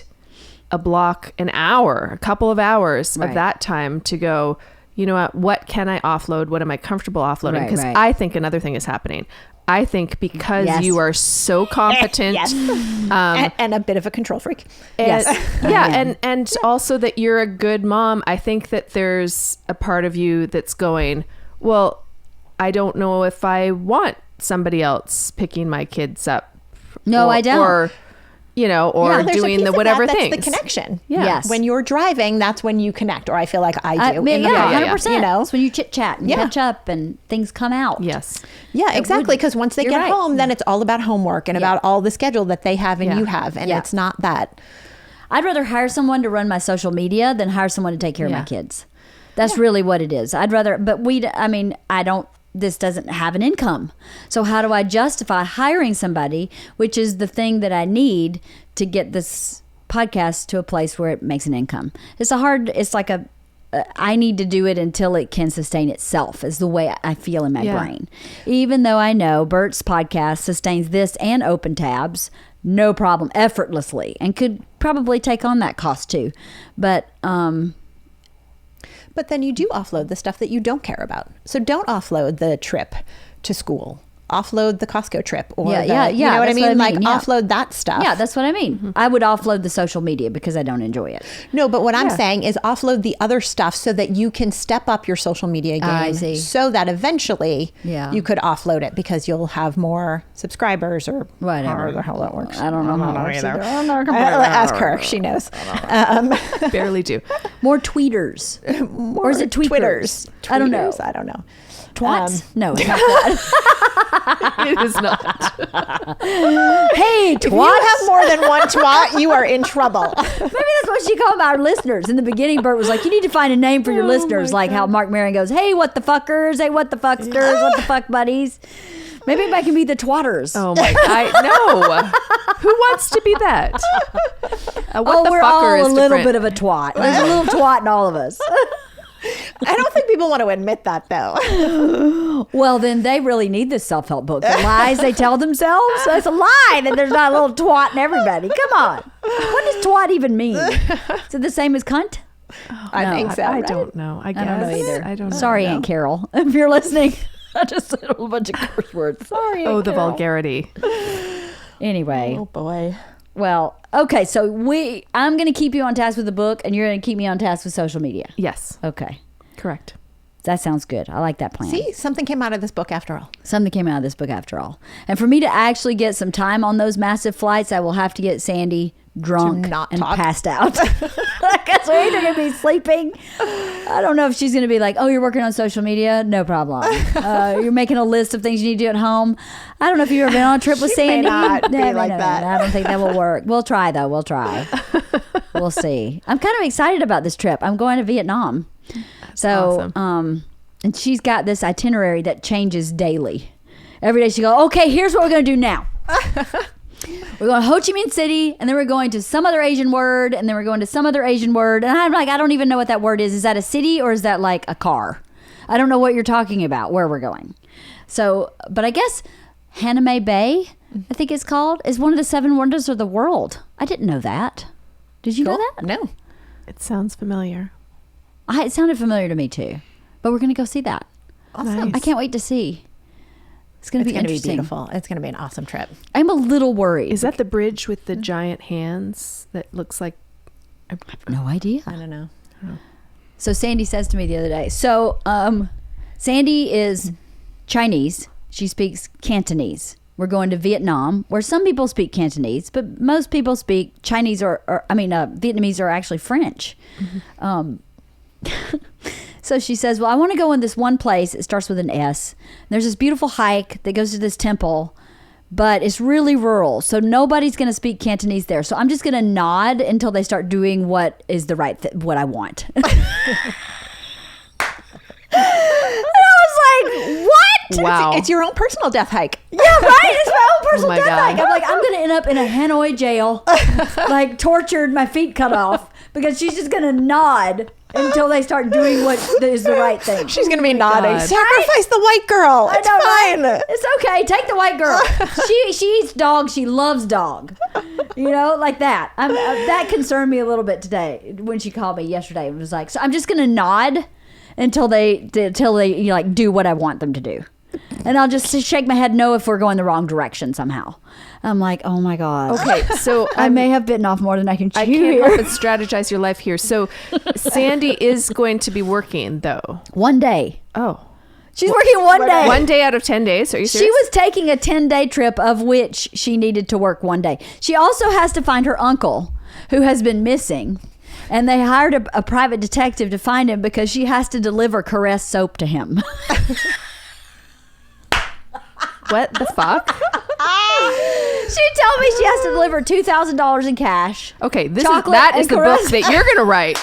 Speaker 3: a block, an hour, a couple of hours of that time to go, you know what can I offload? What am I comfortable offloading? Because I think another thing is happening. I think because you are so competent
Speaker 5: and a bit of a control freak.
Speaker 3: And also that you're a good mom. I think that there's a part of you that's going, well, I don't know if I want somebody else picking my kids up.
Speaker 1: No, I don't.
Speaker 3: Or
Speaker 5: there's a
Speaker 3: doing
Speaker 5: piece
Speaker 3: the
Speaker 5: of
Speaker 3: whatever
Speaker 5: that's
Speaker 3: things.
Speaker 5: the connection.
Speaker 3: Yeah.
Speaker 1: Yes.
Speaker 5: When you're driving, that's when you connect, or I feel like I do.
Speaker 1: 100%. It's when you chit chat and catch up and things come out.
Speaker 3: Yes.
Speaker 5: Yeah, exactly. Because once they
Speaker 1: You're
Speaker 5: get
Speaker 1: right.
Speaker 5: home, then it's all about homework and about all the schedule that they have and you have. And it's not that.
Speaker 1: I'd rather hire someone to run my social media than hire someone to take care of my kids. That's really what it is. I'd rather, but this doesn't have an income. So how do I justify hiring somebody, which is the thing that I need to get this podcast to a place where it makes an income? I need to do it until it can sustain itself, is the way I feel in my brain. Even though I know Bert's podcast sustains this and Open Tabs, no problem, effortlessly, and could probably take on that cost too. But
Speaker 5: then you do offload the stuff that you don't care about. So don't offload the trip to school. Offload the Costco trip, or you know what I mean? Offload that stuff.
Speaker 1: Yeah, that's what I mean. I would offload the social media because I don't enjoy it.
Speaker 5: No, but what I'm saying is offload the other stuff so that you can step up your social media game.
Speaker 1: I see.
Speaker 5: So that eventually
Speaker 1: Yeah.
Speaker 5: you could offload it because you'll have more subscribers or
Speaker 1: Whatever.
Speaker 5: however the hell that works.
Speaker 1: I don't know how it works
Speaker 5: either.
Speaker 1: either.
Speaker 5: Ask her. She knows.
Speaker 3: Barely do.
Speaker 1: More tweeters. Or is it tweeters? I don't know.
Speaker 5: I don't know.
Speaker 1: Twats? No, it's not that.
Speaker 3: It is not.
Speaker 1: Hey,
Speaker 5: If you
Speaker 1: twats.
Speaker 5: have more than one twat, you are in trouble.
Speaker 1: Maybe that's what she called our listeners. In the beginning, Bert was like, you need to find a name for your listeners. Like how Mark Maron goes, hey, what the fuckers? Hey, what the fucksters? What the fuck buddies? Maybe I can be the twatters.
Speaker 3: Oh my God. No. Who wants to be that? What the
Speaker 1: we're
Speaker 3: fucker
Speaker 1: all
Speaker 3: is
Speaker 1: a little
Speaker 3: different.
Speaker 1: bit of a twat. There's a little twat in all of us.
Speaker 5: I don't think people want to admit that, though.
Speaker 1: Well, then they really need this self-help book. The lies they tell themselves. That's a lie that there's not a little twat in everybody. Come on. What does twat even mean? Is it the same as cunt?
Speaker 5: I think so.
Speaker 3: I
Speaker 5: right?
Speaker 3: don't know. I guess.
Speaker 1: I don't know either.
Speaker 3: I don't know.
Speaker 1: Sorry, Aunt Carol, if you're listening. I just said a whole bunch of curse words. Sorry.
Speaker 3: Oh, the vulgarity.
Speaker 1: Anyway.
Speaker 5: Oh, boy.
Speaker 1: Well, okay. So I'm going to keep you on task with the book, and you're going to keep me on task with social media.
Speaker 3: Yes.
Speaker 1: Okay.
Speaker 3: Correct.
Speaker 1: That sounds good. I like that plan.
Speaker 5: See, something came out of this book after all.
Speaker 1: Something came out of this book after all. And for me to actually get some time on those massive flights, I will have to get Sandy drunk
Speaker 5: not
Speaker 1: and
Speaker 5: talk.
Speaker 1: passed out. Because we're either going to be sleeping. I don't know if she's going to be like, oh, you're working on social media? No problem. You're making a list of things you need to do at home. I don't know if you've ever been on a trip with
Speaker 5: She may
Speaker 1: Sandy.
Speaker 5: not be like that.
Speaker 1: I don't think that will work. We'll try, though. We'll try. We'll see. I'm kind of excited about this trip. I'm going to Vietnam. So,
Speaker 3: awesome.
Speaker 1: and she's got this itinerary that changes daily. Every day she goes, okay, here's what we're going to do now. We're going to Ho Chi Minh City, and then we're going to some other Asian word, and then we're going to some other Asian word. And I'm like, I don't even know what that word is. Is that a city or is that like a car? I don't know what you're talking about, where we're going. So, but I guess Hanami Bay, I think it's called, is one of the 7 wonders of the world. I didn't know that. Did you know that?
Speaker 5: No.
Speaker 3: It sounds familiar.
Speaker 1: It sounded familiar to me too. But we're going to go see that.
Speaker 5: Awesome.
Speaker 1: I can't wait to see. It's going to be
Speaker 5: It's going to be
Speaker 1: interesting.
Speaker 5: beautiful. It's going to be an awesome trip.
Speaker 1: I'm a little worried.
Speaker 3: Is that the bridge with the giant hands that looks like?
Speaker 1: No idea.
Speaker 5: I don't know.
Speaker 1: So Sandy says to me the other day, so Sandy is Chinese. She speaks Cantonese. We're going to Vietnam, where some people speak Cantonese, but most people speak Chinese Vietnamese are actually French. So she says, well, I want to go in this one place. It starts with an S. There's this beautiful hike that goes to this temple, but it's really rural. So nobody's going to speak Cantonese there. So I'm just going to nod until they start doing what is the right what I want. And I was like, what?
Speaker 3: Wow.
Speaker 5: It's your own personal death hike.
Speaker 1: Yeah, right? It's my own personal
Speaker 3: my
Speaker 1: death
Speaker 3: God.
Speaker 1: hike. I'm like, I'm going to end up in a Hanoi jail, like tortured, my feet cut off, because she's just going to nod until they start doing what is the right thing.
Speaker 5: She's going to be nodding.
Speaker 3: God.
Speaker 5: Sacrifice the white girl.
Speaker 1: I
Speaker 5: It's
Speaker 1: know,
Speaker 5: fine.
Speaker 1: right? It's okay. Take the white girl. She eats dog. She loves dog. You know, like that. That concerned me a little bit today when she called me yesterday. It was like, so I'm just going to nod until they like do what I want them to do. And I'll just shake my head no if we're going the wrong direction somehow. I'm like, oh my God.
Speaker 3: Okay, so
Speaker 1: I may have bitten off more than I can chew
Speaker 3: I can't
Speaker 1: here.
Speaker 3: help but strategize your life here. So Sandy is going to be working though.
Speaker 1: One day.
Speaker 3: Oh,
Speaker 1: She's working one day.
Speaker 3: 1 day out of 10 days. Are you serious?
Speaker 1: She was taking a 10-day trip of which she needed to work one day. She also has to find her uncle who has been missing. And they hired a private detective to find him because she has to deliver Caress soap to him.
Speaker 3: What the fuck?
Speaker 1: She told me she has to deliver $2,000 in cash.
Speaker 3: Okay,
Speaker 1: Chocolate
Speaker 3: that
Speaker 1: and
Speaker 3: is the
Speaker 1: Caress.
Speaker 3: book that you're gonna write.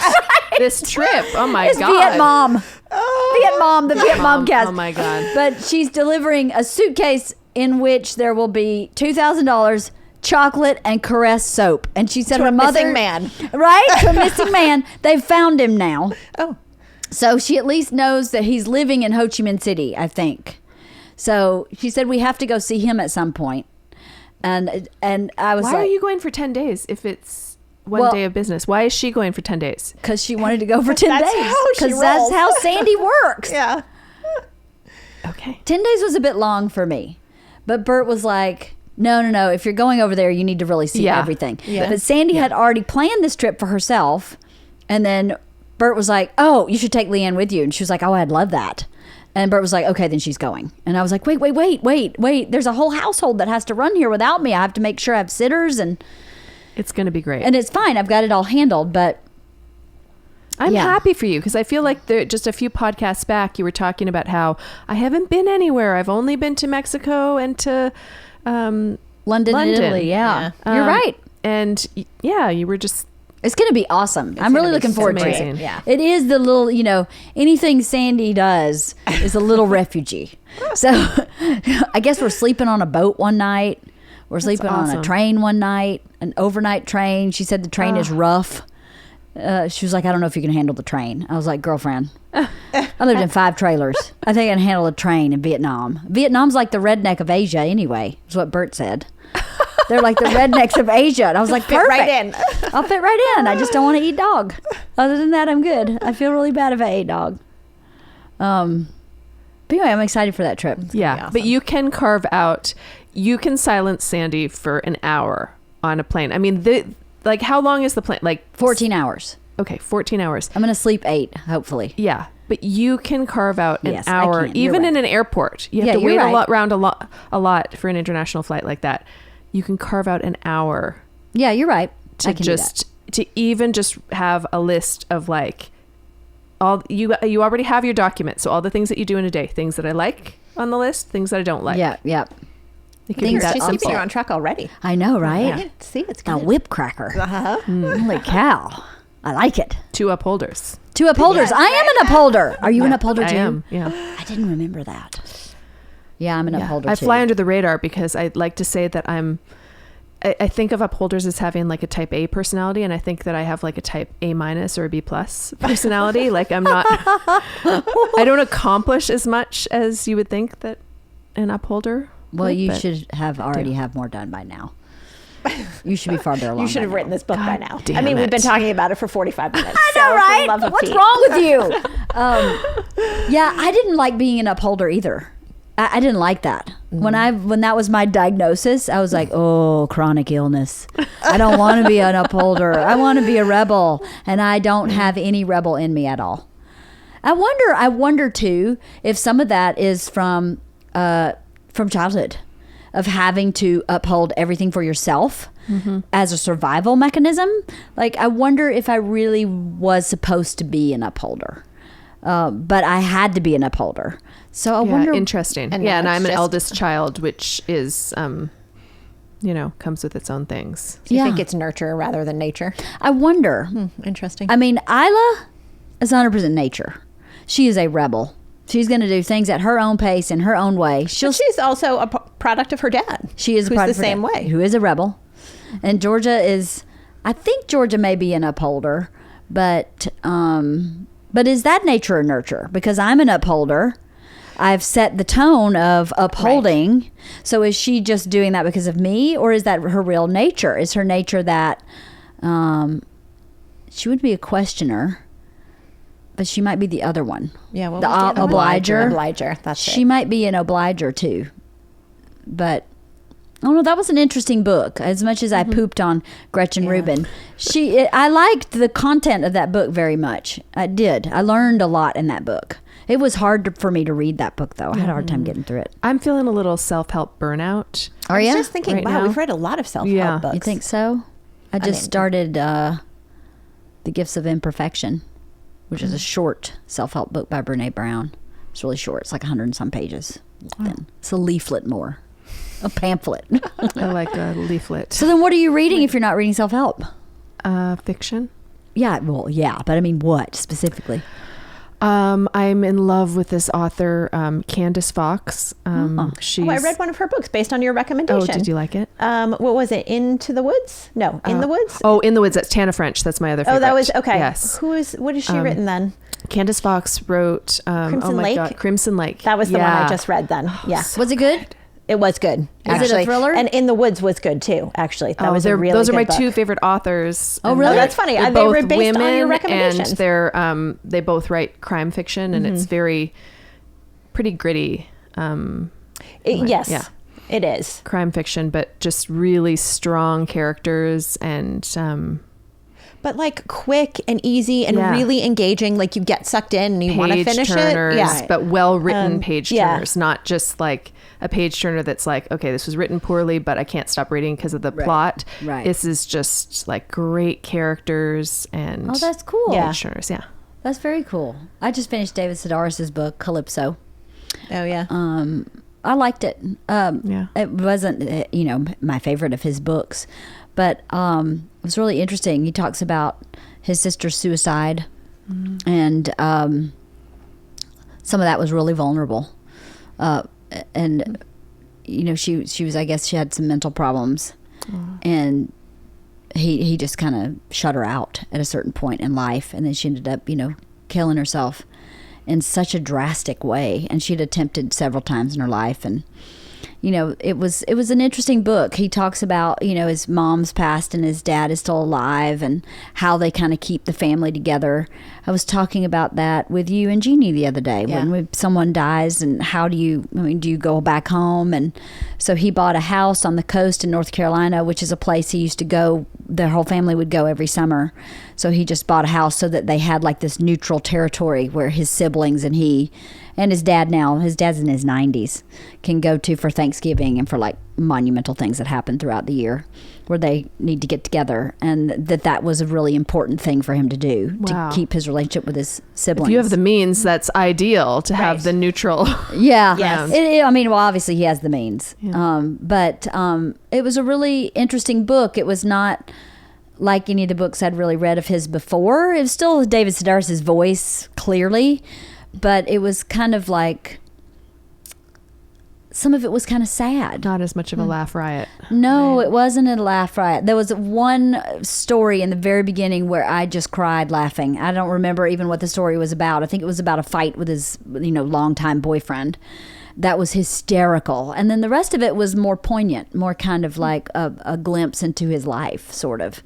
Speaker 3: This trip. Oh my
Speaker 1: It's
Speaker 3: God.
Speaker 1: Vietnam. The Vietnam cast.
Speaker 3: Oh my God.
Speaker 1: But she's delivering a suitcase in which there will be $2,000, chocolate, and Caress soap. And she said
Speaker 5: To
Speaker 1: her
Speaker 5: a
Speaker 1: mother,
Speaker 5: missing man.
Speaker 1: right? To a missing man. They've found him now.
Speaker 5: Oh.
Speaker 1: So she at least knows that he's living in Ho Chi Minh City, I think. So she said we have to go see him at some point. And I was
Speaker 3: Why
Speaker 1: like,
Speaker 3: are you going for 10 days if it's one
Speaker 1: Well-
Speaker 3: day of business? Why is she going for 10 days?
Speaker 1: because she wanted to go for 10
Speaker 5: That's
Speaker 1: days.
Speaker 5: how she
Speaker 1: Because that's
Speaker 5: rolls.
Speaker 1: how Sandy works.
Speaker 5: Yeah.
Speaker 3: Okay.
Speaker 1: 10 days was a bit long for me. But Bert was like, no. If you're going over there, you need to really see
Speaker 3: Yeah.
Speaker 1: everything.
Speaker 5: Yeah.
Speaker 1: But Sandy had already planned this trip for herself. And then Bert was like, oh, you should take Leanne with you. And she was like, oh, I'd love that. And Bert was like, okay, then she's going. And I was like, wait. There's a whole household that has to run here without me. I have to make sure I have sitters and
Speaker 3: It's going to be great.
Speaker 1: and it's fine. I've got it all handled. But
Speaker 3: I'm
Speaker 1: yeah.
Speaker 3: happy for you because I feel like just a few podcasts back, you were talking about how I haven't been anywhere. I've only been to Mexico and to
Speaker 1: London.
Speaker 3: London.
Speaker 1: And Italy, yeah. You're right.
Speaker 3: And yeah, you were just
Speaker 1: It's going to be awesome. I'm really
Speaker 5: gonna be
Speaker 1: looking forward to
Speaker 3: amazing.
Speaker 1: it.
Speaker 5: Yeah.
Speaker 1: It is the little, anything Sandy does is a little refugee. So I guess we're sleeping on a boat one night. We're sleeping on
Speaker 3: awesome.
Speaker 1: a train one night, an overnight train. She said the train is rough. She was like, I don't know if you can handle the train. I was like, girlfriend, I lived in 5 trailers. I think I can handle a train in Vietnam. Vietnam's like the redneck of Asia anyway, is what Bert said. They're like the rednecks of Asia. And I was like,
Speaker 5: Fit
Speaker 1: perfect.
Speaker 5: right in.
Speaker 1: I'll fit right in. I just don't want to eat dog. Other than that, I'm good. I feel really bad if I ate dog. But anyway, I'm excited for that trip.
Speaker 3: yeah.
Speaker 5: awesome.
Speaker 3: But you can you can silence Sandy for an hour on a plane. I mean, like how long is the plane? Like
Speaker 1: 14 hours.
Speaker 3: Okay, 14 hours.
Speaker 1: I'm going to sleep 8, hopefully.
Speaker 3: Yeah, but you can carve out an
Speaker 1: Yes, I
Speaker 3: hour,
Speaker 1: can. You're
Speaker 3: even
Speaker 1: right.
Speaker 3: in an airport. You have
Speaker 1: Yeah,
Speaker 3: to
Speaker 1: you're
Speaker 3: wait
Speaker 1: right.
Speaker 3: a lot for an international flight like that. You can carve out an hour
Speaker 1: Yeah, you're right.
Speaker 3: to even just have a list of like all you already have your document. So all the things that you do in a day, things that I like on the list, things that I don't like.
Speaker 1: Yeah.
Speaker 3: It can be that
Speaker 5: She's
Speaker 3: simple.
Speaker 5: keeping you on track already.
Speaker 1: I know, right?
Speaker 5: Yeah. See, it's
Speaker 1: A
Speaker 5: good.
Speaker 1: whip cracker.
Speaker 5: Uh-huh.
Speaker 1: Holy cow. I like it.
Speaker 3: 2 upholders.
Speaker 1: 2 upholders. I am an upholder. Are you an upholder too?
Speaker 3: I am. Yeah.
Speaker 1: I didn't remember that. Yeah, I'm an upholder
Speaker 3: I
Speaker 1: too.
Speaker 3: fly under the radar because I like to say that I think of upholders as having like a type A personality, and I think that I have like a type A- or a B+ personality. Like I'm not, I don't accomplish as much as you would think that an upholder
Speaker 1: Well,
Speaker 3: would,
Speaker 1: you
Speaker 3: but
Speaker 1: should have already have more done by now. You should be farther along.
Speaker 5: You should have
Speaker 1: by
Speaker 5: written
Speaker 1: now.
Speaker 5: this book by now.
Speaker 3: damn
Speaker 5: I mean, we've been
Speaker 3: it.
Speaker 5: talking about it for 45 minutes.
Speaker 1: I know,
Speaker 5: so for the
Speaker 1: right?
Speaker 5: love of
Speaker 1: What's
Speaker 5: Pete.
Speaker 1: wrong with you? Yeah, I didn't like being an upholder either. I didn't like that. When that was my diagnosis, I was like, oh, chronic illness. I don't want to be an upholder. I want to be a rebel, and I don't have any rebel in me at all. I wonder too if some of that is from childhood, of having to uphold everything for yourself as a survival mechanism. Like, I wonder if I really was supposed to be an upholder, but I had to be an upholder. So I wonder.
Speaker 3: Interesting.
Speaker 5: And
Speaker 3: Yeah,
Speaker 5: now
Speaker 3: and
Speaker 5: it's
Speaker 3: I'm an
Speaker 5: just-
Speaker 3: eldest child, which is, comes with its own things.
Speaker 5: Do you
Speaker 1: Yeah.
Speaker 5: think it's nurture rather than nature?
Speaker 1: I wonder.
Speaker 5: Interesting.
Speaker 1: I mean, Isla is 100% nature. She is a rebel. She's going to do things at her own pace in her own way.
Speaker 5: She's also a product of her dad.
Speaker 1: She is a
Speaker 5: who's
Speaker 1: product
Speaker 5: the
Speaker 1: of her
Speaker 5: same
Speaker 1: dad,
Speaker 5: way.
Speaker 1: Who is a rebel. And Georgia is, I think Georgia may be an upholder, but is that nature or nurture? Because I'm an upholder. I've set the tone of upholding. Right. So is she just doing that because of me, or is that her real nature? Is her nature that she would be a questioner, but she might be the other one.
Speaker 5: Yeah, what
Speaker 1: the
Speaker 5: was the other one?
Speaker 1: obliger.
Speaker 5: Obliger, that's
Speaker 1: She
Speaker 5: it.
Speaker 1: might be an obliger too. But oh no, that was an interesting book. As much as I pooped on Gretchen Rubin, I liked the content of that book very much. I did. I learned a lot in that book. It was hard for me to read that book, though. I had a hard time getting through it.
Speaker 3: I'm feeling a little self-help burnout.
Speaker 1: Are
Speaker 5: I was
Speaker 1: you?
Speaker 5: just thinking,
Speaker 3: Right
Speaker 5: wow,
Speaker 3: now?
Speaker 5: we've read a lot of self-help
Speaker 3: Yeah.
Speaker 5: books.
Speaker 1: You think so? I just started The Gifts of Imperfection, which is a short self-help book by Brene Brown. It's really short. It's like 100 and some pages. Then it's a leaflet more. A pamphlet.
Speaker 3: I like a leaflet.
Speaker 1: So then what are you reading if you're not reading self-help?
Speaker 3: Fiction.
Speaker 1: Yeah, well, yeah, but I mean, what specifically?
Speaker 3: I'm in love with this author, Candace Fox. She's.
Speaker 5: I read one of her books based on your recommendation.
Speaker 3: Oh, did you like it?
Speaker 5: What was it? Into the Woods? No, In the Woods?
Speaker 3: Oh, In the Woods. That's Tana French. That's my other favorite.
Speaker 5: Oh, that was, okay.
Speaker 3: Yes.
Speaker 5: What has she written then?
Speaker 3: Candace Fox wrote
Speaker 5: Crimson Lake?
Speaker 3: Crimson Lake.
Speaker 5: That was the one I just read then. Yeah.
Speaker 1: Was it good?
Speaker 5: It was good.
Speaker 1: Is it a
Speaker 5: actually.
Speaker 1: thriller?
Speaker 5: And In the Woods was good too, actually. That was a really
Speaker 3: those are
Speaker 5: good
Speaker 3: my
Speaker 5: book.
Speaker 3: 2 favorite authors.
Speaker 1: Oh,
Speaker 3: And
Speaker 1: really?
Speaker 5: Oh, that's funny.
Speaker 3: They're
Speaker 5: They were
Speaker 3: both
Speaker 5: based on your
Speaker 3: women,
Speaker 5: recommendations.
Speaker 3: and they're they both write crime fiction, and it's pretty gritty.
Speaker 5: Yes.
Speaker 3: Yeah.
Speaker 5: It is.
Speaker 3: Crime fiction, but just really strong characters and
Speaker 5: But like quick and easy and
Speaker 3: Yeah.
Speaker 5: really engaging. Like you get sucked in and you want to
Speaker 3: page
Speaker 5: finish
Speaker 3: turners,
Speaker 5: it. Yeah.
Speaker 3: but well-written page
Speaker 5: yeah.
Speaker 3: turners, not just like a page turner that's like, okay, this was written poorly, but I can't stop reading because of the plot.
Speaker 1: Right.
Speaker 3: This is just like great characters and
Speaker 1: Oh, that's cool.
Speaker 5: Yeah.
Speaker 3: page turners. Yeah.
Speaker 1: That's very cool. I just finished David Sedaris' book, Calypso.
Speaker 5: Oh yeah.
Speaker 1: I liked it.
Speaker 3: Yeah.
Speaker 1: It wasn't, my favorite of his books, but it was really interesting. He talks about his sister's suicide, and some of that was really vulnerable. And she was, I guess she had some mental problems, and he just kind of shut her out at a certain point in life, and then she ended up, killing herself in such a drastic way, and she'd attempted several times in her life. And it was an interesting book. He talks about his mom's passed and his dad is still alive, and how they kind of keep the family together. I was talking about that with you and Jeannie the other day.
Speaker 5: Yeah.
Speaker 1: When someone dies, and how do you go back home? And so he bought a house on the coast in North Carolina, which is a place he used to go. Their whole family would go every summer. So he just bought a house so that they had like this neutral territory where his siblings and he and his dad's in his 90s, can go to for Thanksgiving and for like monumental things that happen throughout the year where they need to get together, and that was a really important thing for him to do to keep his relationship with his siblings.
Speaker 3: If you have the means, that's ideal to have the neutral.
Speaker 1: Yeah.
Speaker 3: Yes.
Speaker 1: Well, obviously he has the means. Yeah. But it was a really interesting book. It was not like any of the books I'd really read of his before. It was still David Sedaris' voice, clearly, but it was kind of like, some of it was kind of sad.
Speaker 3: Not as much of a laugh riot.
Speaker 1: No, it wasn't a laugh riot. There was one story in the very beginning where I just cried laughing. I don't remember even what the story was about. I think it was about a fight with his, longtime boyfriend. That was hysterical. And then the rest of it was more poignant, more kind of like a glimpse into his life, sort of.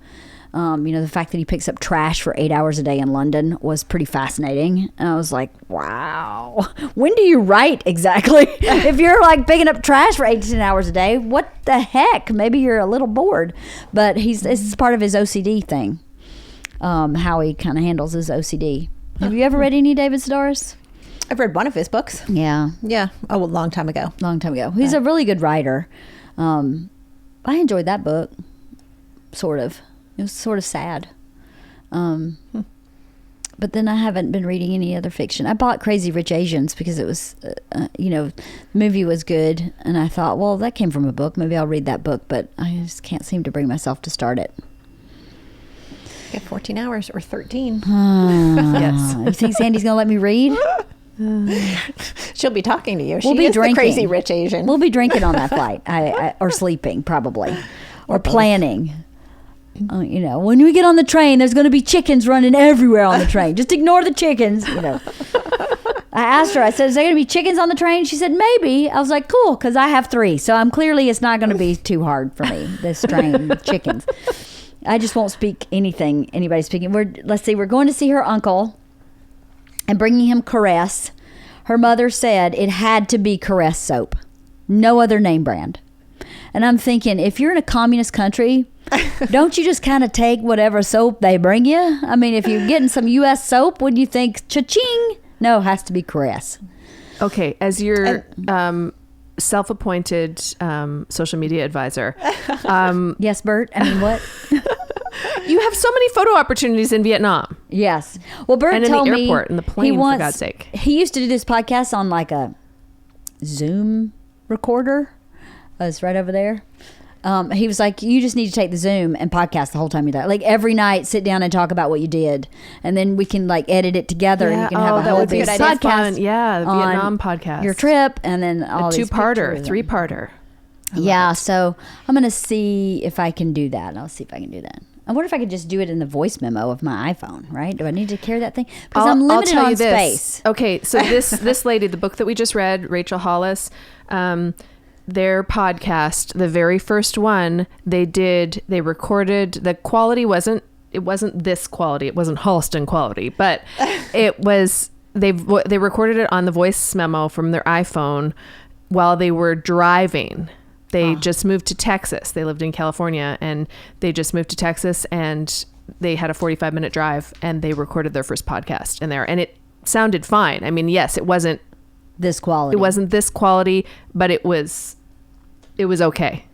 Speaker 1: The fact that he picks up trash for 8 hours a day in London was pretty fascinating. And I was like, wow, when do you write exactly? If you're like picking up trash for 18 hours a day, what the heck? Maybe you're a little bored. But it's part of his OCD thing, how he kind of handles his OCD. Have you ever read any David Sedaris?
Speaker 5: I've read one of his books.
Speaker 1: Yeah.
Speaker 5: Yeah. Oh, a long time ago.
Speaker 1: He's a really good writer. I enjoyed that book, sort of. It was sort of sad. But then I haven't been reading any other fiction. I bought Crazy Rich Asians because it was, the movie was good. And I thought, well, that came from a book. Maybe I'll read that book. But I just can't seem to bring myself to start it.
Speaker 5: You have 14 hours or 13.
Speaker 1: Yes. You think Sandy's going to let me read?
Speaker 5: She'll be talking to you.
Speaker 1: We'll be drinking.
Speaker 5: The Crazy Rich Asian.
Speaker 1: We'll be drinking on that flight. Or sleeping, probably. Or planning. When we get on the train, there's going to be chickens running everywhere on the train. Just ignore the chickens. I asked her, I said, is there going to be chickens on the train? She said, maybe. I was like, cool, because I have 3. So it's not going to be too hard for me, this train with chickens. I just won't speak anything anybody's speaking. We're going to see her uncle and bringing him Caress. Her mother said it had to be Caress soap. No other name brand. And I'm thinking, if you're in a communist country, don't you just kind of take whatever soap they bring you? I mean, if you're getting some U.S. soap, would you think cha-ching? No, it has to be Caress. Okay,
Speaker 3: as your self-appointed social media advisor.
Speaker 1: Yes, Bert? I mean, what?
Speaker 3: You have so many photo opportunities in Vietnam.
Speaker 1: Yes. Well, Bert told me.
Speaker 3: And in the airport and the plane, for God's sake.
Speaker 1: He used to do this podcast on like a Zoom recorder. It's right over there. He was like, you just need to take the Zoom and podcast the whole time you're there. Like every night, sit down and talk about what you did. And then we can like edit it together and you can have a whole big podcast.
Speaker 3: Yeah, the Vietnam podcast.
Speaker 1: Your trip and then all these
Speaker 3: two-parter, 3-parter.
Speaker 1: Yeah, so I'm going to see if I can do that. I'll see if I can do that. I wonder if I could just do it in the voice memo of my iPhone, right? Do I need to carry that thing? Because I'm limited on space.
Speaker 3: Okay, so this lady, the book that we just read, Rachel Hollis, their podcast, the very first one they recorded, the quality it wasn't this quality, it wasn't Holliston quality, but it was, they recorded it on the voice memo from their iPhone while they were driving. They just moved to Texas. They lived in California and they just moved to Texas and they had a 45-minute drive and they recorded their first podcast in there and it sounded fine. I mean, yes, it wasn't
Speaker 1: this quality.
Speaker 3: It wasn't this quality, but it was okay.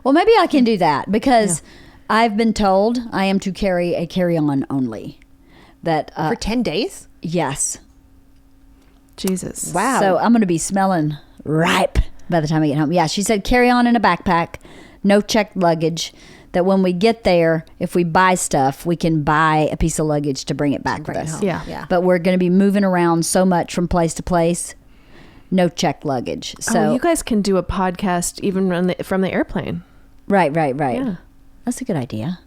Speaker 1: Well, maybe I can do that because I've been told I am to carry a carry-on only. That
Speaker 5: for 10 days?
Speaker 1: Yes.
Speaker 3: Jesus.
Speaker 1: Wow. So I'm going to be smelling ripe by the time I get home. Yeah, she said carry on in a backpack, no checked luggage. That when we get there, if we buy stuff, we can buy a piece of luggage to bring it back with us.
Speaker 3: Yeah.
Speaker 1: But we're going to be moving around so much from place to place. No checked luggage. So
Speaker 3: you guys can do a podcast even from the airplane.
Speaker 1: Right. Yeah. That's a good idea.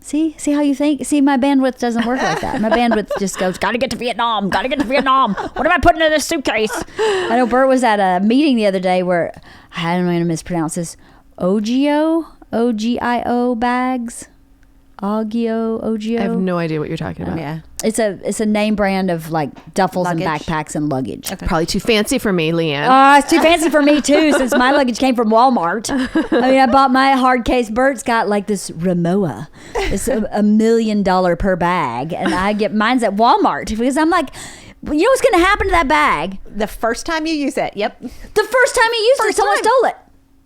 Speaker 1: See how you think? See, my bandwidth doesn't work like that. My bandwidth just goes, gotta get to Vietnam. What am I putting in this suitcase? I know Bert was at a meeting the other day where, I'm going to mispronounce this, Ogio bags. Ogio.
Speaker 3: I have no idea what you're talking about.
Speaker 5: Yeah.
Speaker 1: It's a name brand of like duffels
Speaker 5: luggage.
Speaker 1: And backpacks and luggage.
Speaker 3: Okay. Probably too fancy for me, Leanne.
Speaker 1: It's too fancy for me too, since my luggage came from Walmart. I mean, I bought my hard case. Bert's got like this Rimowa. It's $1 million per bag, and I get mine's at Walmart because I'm like, you know what's going to happen to that bag?
Speaker 5: The first time you use it. Yep.
Speaker 1: The first time you used it, someone stole it.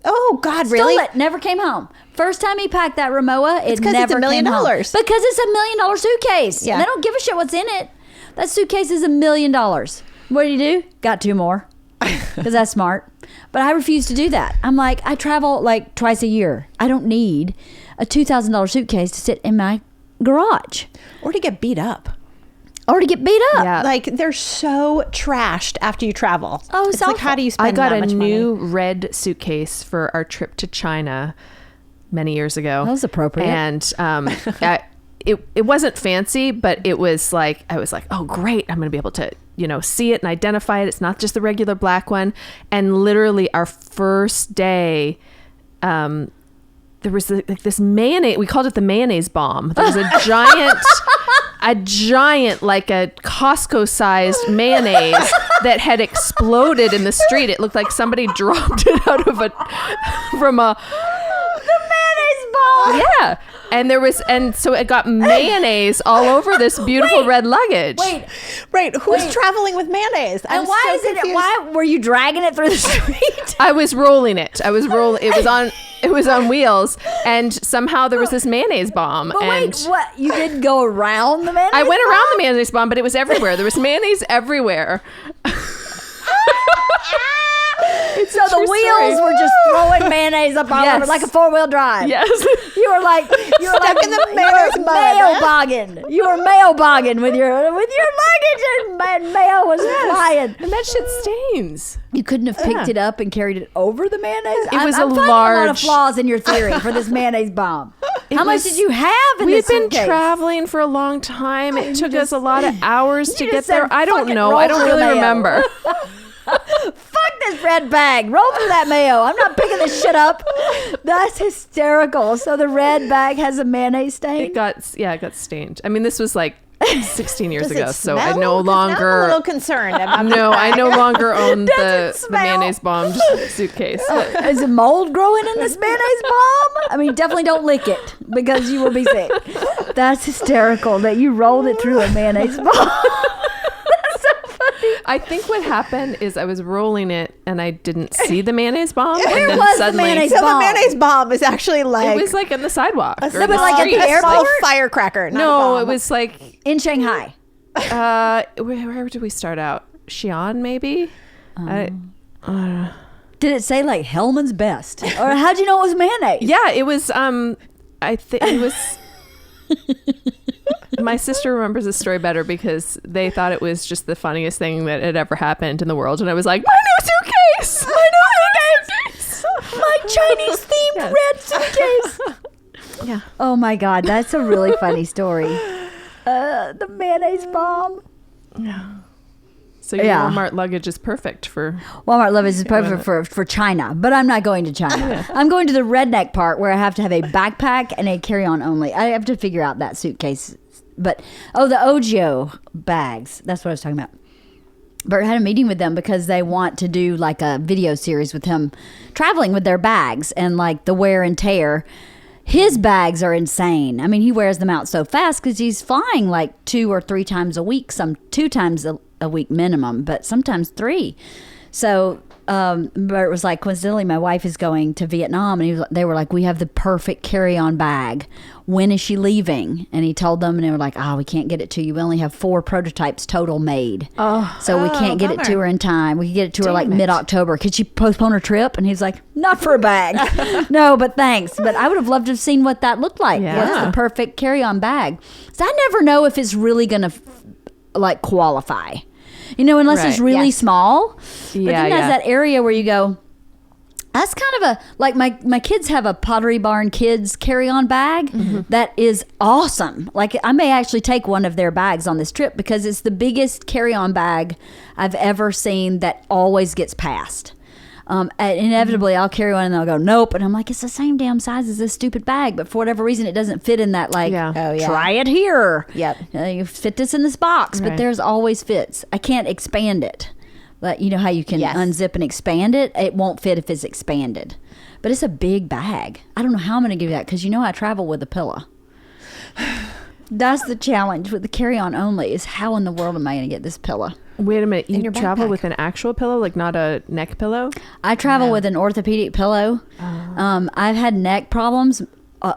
Speaker 5: Oh God, really?
Speaker 1: Stole it. Never came home. First time he packed that Rimowa, it
Speaker 5: because
Speaker 1: never
Speaker 5: it's $1 million.
Speaker 1: came home. Because it's $1 million suitcase.
Speaker 5: Yeah.
Speaker 1: They don't give a shit what's in it. That suitcase is $1 million. What do you do? Got 2 more. Because that's smart. But I refuse to do that. I'm like, I travel like twice a year. I don't need a $2,000 suitcase to sit in my garage.
Speaker 5: Or to get beat up.
Speaker 1: Or to get beat up.
Speaker 3: Yeah.
Speaker 5: Like they're so trashed after you travel.
Speaker 1: Oh,
Speaker 5: it's like,
Speaker 1: awful.
Speaker 5: how do you spend
Speaker 3: I got
Speaker 5: that
Speaker 3: a
Speaker 5: much
Speaker 3: new
Speaker 5: money?
Speaker 3: red suitcase for our trip to China many years ago.
Speaker 1: That was appropriate.
Speaker 3: And it wasn't fancy, but it was like, I was like, oh, great. I'm going to be able to, see it and identify it. It's not just the regular black one. And literally our first day, there was this mayonnaise. We called it the mayonnaise bomb. There was a giant, like a Costco-sized mayonnaise that had exploded in the street. It looked like somebody dropped it out of from a
Speaker 1: Mayonnaise ball.
Speaker 3: yeah. And so it got mayonnaise all over this beautiful red luggage.
Speaker 5: Right, who's traveling with mayonnaise?
Speaker 1: And why were you dragging it through the street?
Speaker 3: I was rolling it. It was on wheels, and somehow there was this mayonnaise bomb.
Speaker 1: But
Speaker 3: and
Speaker 1: wait, what? You didn't go around the mayonnaise
Speaker 3: I went
Speaker 1: bomb?
Speaker 3: around the mayonnaise bomb, but it was everywhere. There was mayonnaise everywhere.
Speaker 1: So the wheels were just throwing mayonnaise up all
Speaker 3: Yes.
Speaker 1: over like a 4-wheel drive.
Speaker 3: Yes.
Speaker 1: You were like
Speaker 5: Stuck in the mayonnaise mud.
Speaker 1: mayo bogging. You were mayo bogging with your luggage, and mayo was flying.
Speaker 3: And that shit stains.
Speaker 1: You couldn't have picked it up and carried it over the mayonnaise.
Speaker 3: It was
Speaker 1: I'm
Speaker 3: a
Speaker 1: finding a lot of
Speaker 3: large-
Speaker 1: flaws in your theory for this mayonnaise bomb. How much did you have in
Speaker 3: We had
Speaker 1: this
Speaker 3: been
Speaker 1: suitcase?
Speaker 3: traveling for a long time. It took us a lot of hours to
Speaker 1: you
Speaker 3: get
Speaker 1: just said,
Speaker 3: there. I don't
Speaker 1: "Fuck it,
Speaker 3: know.
Speaker 1: roll
Speaker 3: I don't
Speaker 1: through the
Speaker 3: really
Speaker 1: mayo."
Speaker 3: remember.
Speaker 1: Fuck this red bag. Roll through that mayo. I'm not picking this shit up. That's hysterical. So the red bag has a mayonnaise stain?
Speaker 3: It got stained. I mean, this was like 16 years
Speaker 5: Does
Speaker 3: ago,
Speaker 5: it
Speaker 3: so I
Speaker 5: smell?
Speaker 3: no
Speaker 5: 'Cause now I'm a
Speaker 3: longer.
Speaker 5: little concerned about
Speaker 3: No, I no longer own the
Speaker 1: smell.
Speaker 3: mayonnaise bombed suitcase.
Speaker 1: Is it mold growing in this mayonnaise bomb? I mean, definitely don't lick it because you will be sick. That's hysterical that you rolled it through a mayonnaise bomb.
Speaker 3: I think what happened is I was rolling it and I didn't see the mayonnaise bomb.
Speaker 1: Where
Speaker 3: and then
Speaker 1: was the
Speaker 3: suddenly,
Speaker 1: mayonnaise
Speaker 5: So
Speaker 1: bomb?
Speaker 5: the mayonnaise bomb is actually like
Speaker 3: It was like on the sidewalk. or
Speaker 5: a
Speaker 3: the
Speaker 1: like at the
Speaker 3: street.
Speaker 1: airport?
Speaker 5: small firecracker. not a
Speaker 3: No,
Speaker 5: bomb.
Speaker 3: it was like
Speaker 1: In Shanghai.
Speaker 3: where did we start out? Xi'an, maybe.
Speaker 1: Did it say like Hellman's Best? Or how'd you know it was mayonnaise?
Speaker 3: Yeah, it was. I think it was. My sister remembers this story better because they thought it was just the funniest thing that had ever happened in the world, and I was like, "My new suitcase! My new suitcase!
Speaker 1: My Chinese themed
Speaker 3: Yes.
Speaker 1: red suitcase.
Speaker 3: Yeah.
Speaker 1: Oh my God, that's a really funny story. The mayonnaise bomb.
Speaker 3: So your
Speaker 1: Yeah.
Speaker 3: Walmart luggage is perfect for.
Speaker 1: Walmart luggage is perfect for China, but I'm not going to China. I'm going to the redneck part where I have to have a backpack and a carry-on only. I have to figure out that suitcase. But, the Ogio bags. That's what I was talking about. Bert had a meeting with them because they want to do like a video series with him traveling with their bags and like the wear and tear. His bags are insane. I mean, he wears them out so fast because he's flying like 2 or 3 times a week, some 2 times a week minimum, but sometimes 3. So Bert was like, coincidentally, my wife is going to Vietnam, and they were like, we have the perfect carry-on bag. When is she leaving? And he told them, and they were like, we can't get it to you. We only have 4 prototypes total made. So we can't get it to her in time. We could get it to her like mid-October. Could she postpone her trip? And he's like, not for a bag. No, but thanks. But I would have loved to have seen what that looked like.
Speaker 3: Yeah.
Speaker 1: What's the perfect carry-on bag? So I never know if it's really going to like qualify. Unless it's
Speaker 3: Right.
Speaker 1: really
Speaker 5: Yes.
Speaker 1: small. But
Speaker 3: Yeah,
Speaker 1: then
Speaker 3: yeah.
Speaker 1: there's that area where you go, that's kind of a, like my kids have a Pottery Barn Kids carry-on bag that is awesome. Like I may actually take one of their bags on this trip because it's the biggest carry-on bag I've ever seen that always gets passed. And inevitably I'll carry one and they'll go, nope. And I'm like, it's the same damn size as this stupid bag. But for whatever reason, it doesn't fit in that like,
Speaker 3: Yeah.
Speaker 5: Oh, yeah.
Speaker 1: try it here.
Speaker 5: Yep.
Speaker 1: You fit this in this box, but
Speaker 3: Right.
Speaker 1: there's always fits. I can't expand it. But you know how you can
Speaker 5: Yes.
Speaker 1: unzip and expand it? It won't fit if it's expanded. But it's a big bag. I don't know how I'm going to give you that because I travel with a pillow. That's the challenge with the carry-on only is how in the world am I going to get this pillow?
Speaker 3: Wait a minute.
Speaker 5: in
Speaker 3: You
Speaker 5: your
Speaker 3: travel
Speaker 5: backpack.
Speaker 3: with an actual pillow, like not a neck pillow?
Speaker 1: I travel with an orthopedic pillow. I've had neck problems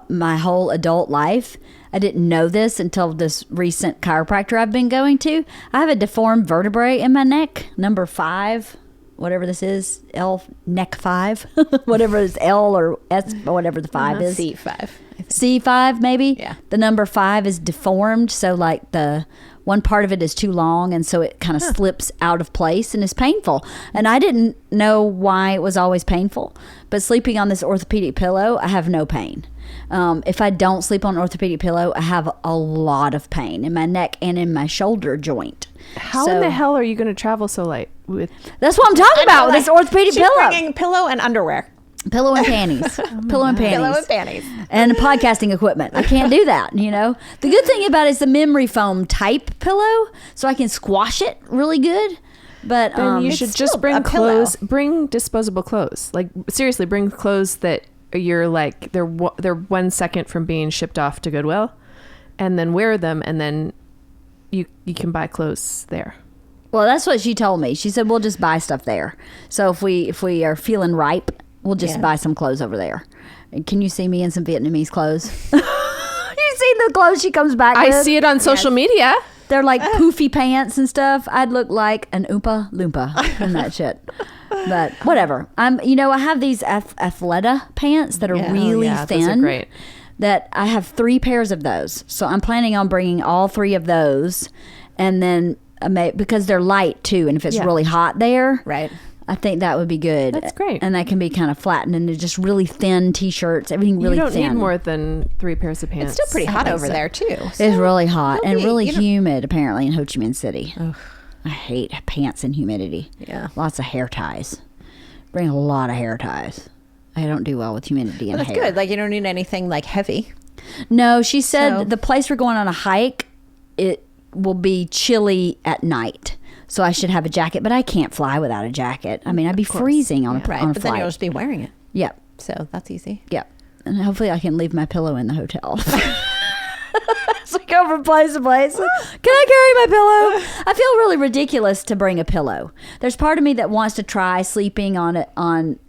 Speaker 1: my whole adult life. I didn't know this until this recent chiropractor I've been going to. I have a deformed vertebrae in my neck, number 5, whatever this is, L, neck 5, whatever is L or S, or whatever the 5 is.
Speaker 5: C5.
Speaker 1: C5 maybe.
Speaker 5: Yeah.
Speaker 1: The number 5 is deformed, so like the one part of it is too long, and so it kind of slips out of place and is painful. And I didn't know why it was always painful, but sleeping on this orthopedic pillow, I have no pain. If I don't sleep on an orthopedic pillow, I have a lot of pain in my neck and in my shoulder joint.
Speaker 3: How in the hell are you going to travel so light with?
Speaker 1: That's what I'm talking about with this orthopedic
Speaker 5: She's
Speaker 1: pillow.
Speaker 5: bringing pillow and underwear.
Speaker 1: Pillow and panties. Pillow and panties.
Speaker 5: Pillow and panties.
Speaker 1: And podcasting equipment. I can't do that, you know. The good thing about it is the memory foam type pillow, so I can squash it really good. But
Speaker 3: Then you
Speaker 5: it's
Speaker 3: should
Speaker 5: still
Speaker 3: just bring
Speaker 5: a pillow.
Speaker 3: clothes. Bring disposable clothes. Like seriously, bring clothes that you're like they're 1 second from being shipped off to Goodwill, and then wear them, and then you can buy clothes there.
Speaker 1: well, that's what she told me. She said we'll just buy stuff there. So if we are feeling ripe, we'll just buy some clothes over there. Can you see me in some Vietnamese clothes? You seen the clothes she comes back with?
Speaker 3: I see it on social media.
Speaker 1: They're like poofy pants and stuff. I'd look like an Oompa Loompa in that shit. But whatever. I have these Athleta pants that are really
Speaker 3: yeah,
Speaker 1: thin.
Speaker 3: those are great.
Speaker 1: That I have 3 pairs of those. So I'm planning on bringing all 3 of those, and then because they're light too, and if it's really hot there,
Speaker 5: Right.
Speaker 1: I think that would be good.
Speaker 3: That's great.
Speaker 1: And they can be kind of flattened into just really thin t-shirts. Everything really
Speaker 3: you don't
Speaker 1: thin.
Speaker 3: need more than 3 pairs of pants.
Speaker 5: It's still pretty hot over there too.
Speaker 1: It's really hot and
Speaker 5: be-
Speaker 1: really
Speaker 5: you know-
Speaker 1: humid apparently in Ho Chi Minh City. I hate pants and humidity.
Speaker 5: Yeah.
Speaker 1: Lots of hair ties. Bring a lot of hair ties. I don't do well with humidity and
Speaker 5: That's
Speaker 1: hair.
Speaker 5: good. Like you don't need anything like heavy.
Speaker 1: No, she said
Speaker 5: So-
Speaker 1: the place we're going on a hike, it will be chilly at night. So I should have a jacket, but I can't fly without a jacket. I mean, I'd be freezing on a
Speaker 5: Right.
Speaker 1: on a
Speaker 5: But then
Speaker 1: flight.
Speaker 5: you'll just be wearing it.
Speaker 1: Yep.
Speaker 5: So that's easy.
Speaker 1: Yep. And hopefully I can leave my pillow in the hotel. So I go from place to place. Can I carry my pillow? I feel really ridiculous to bring a pillow. There's part of me that wants to try sleeping on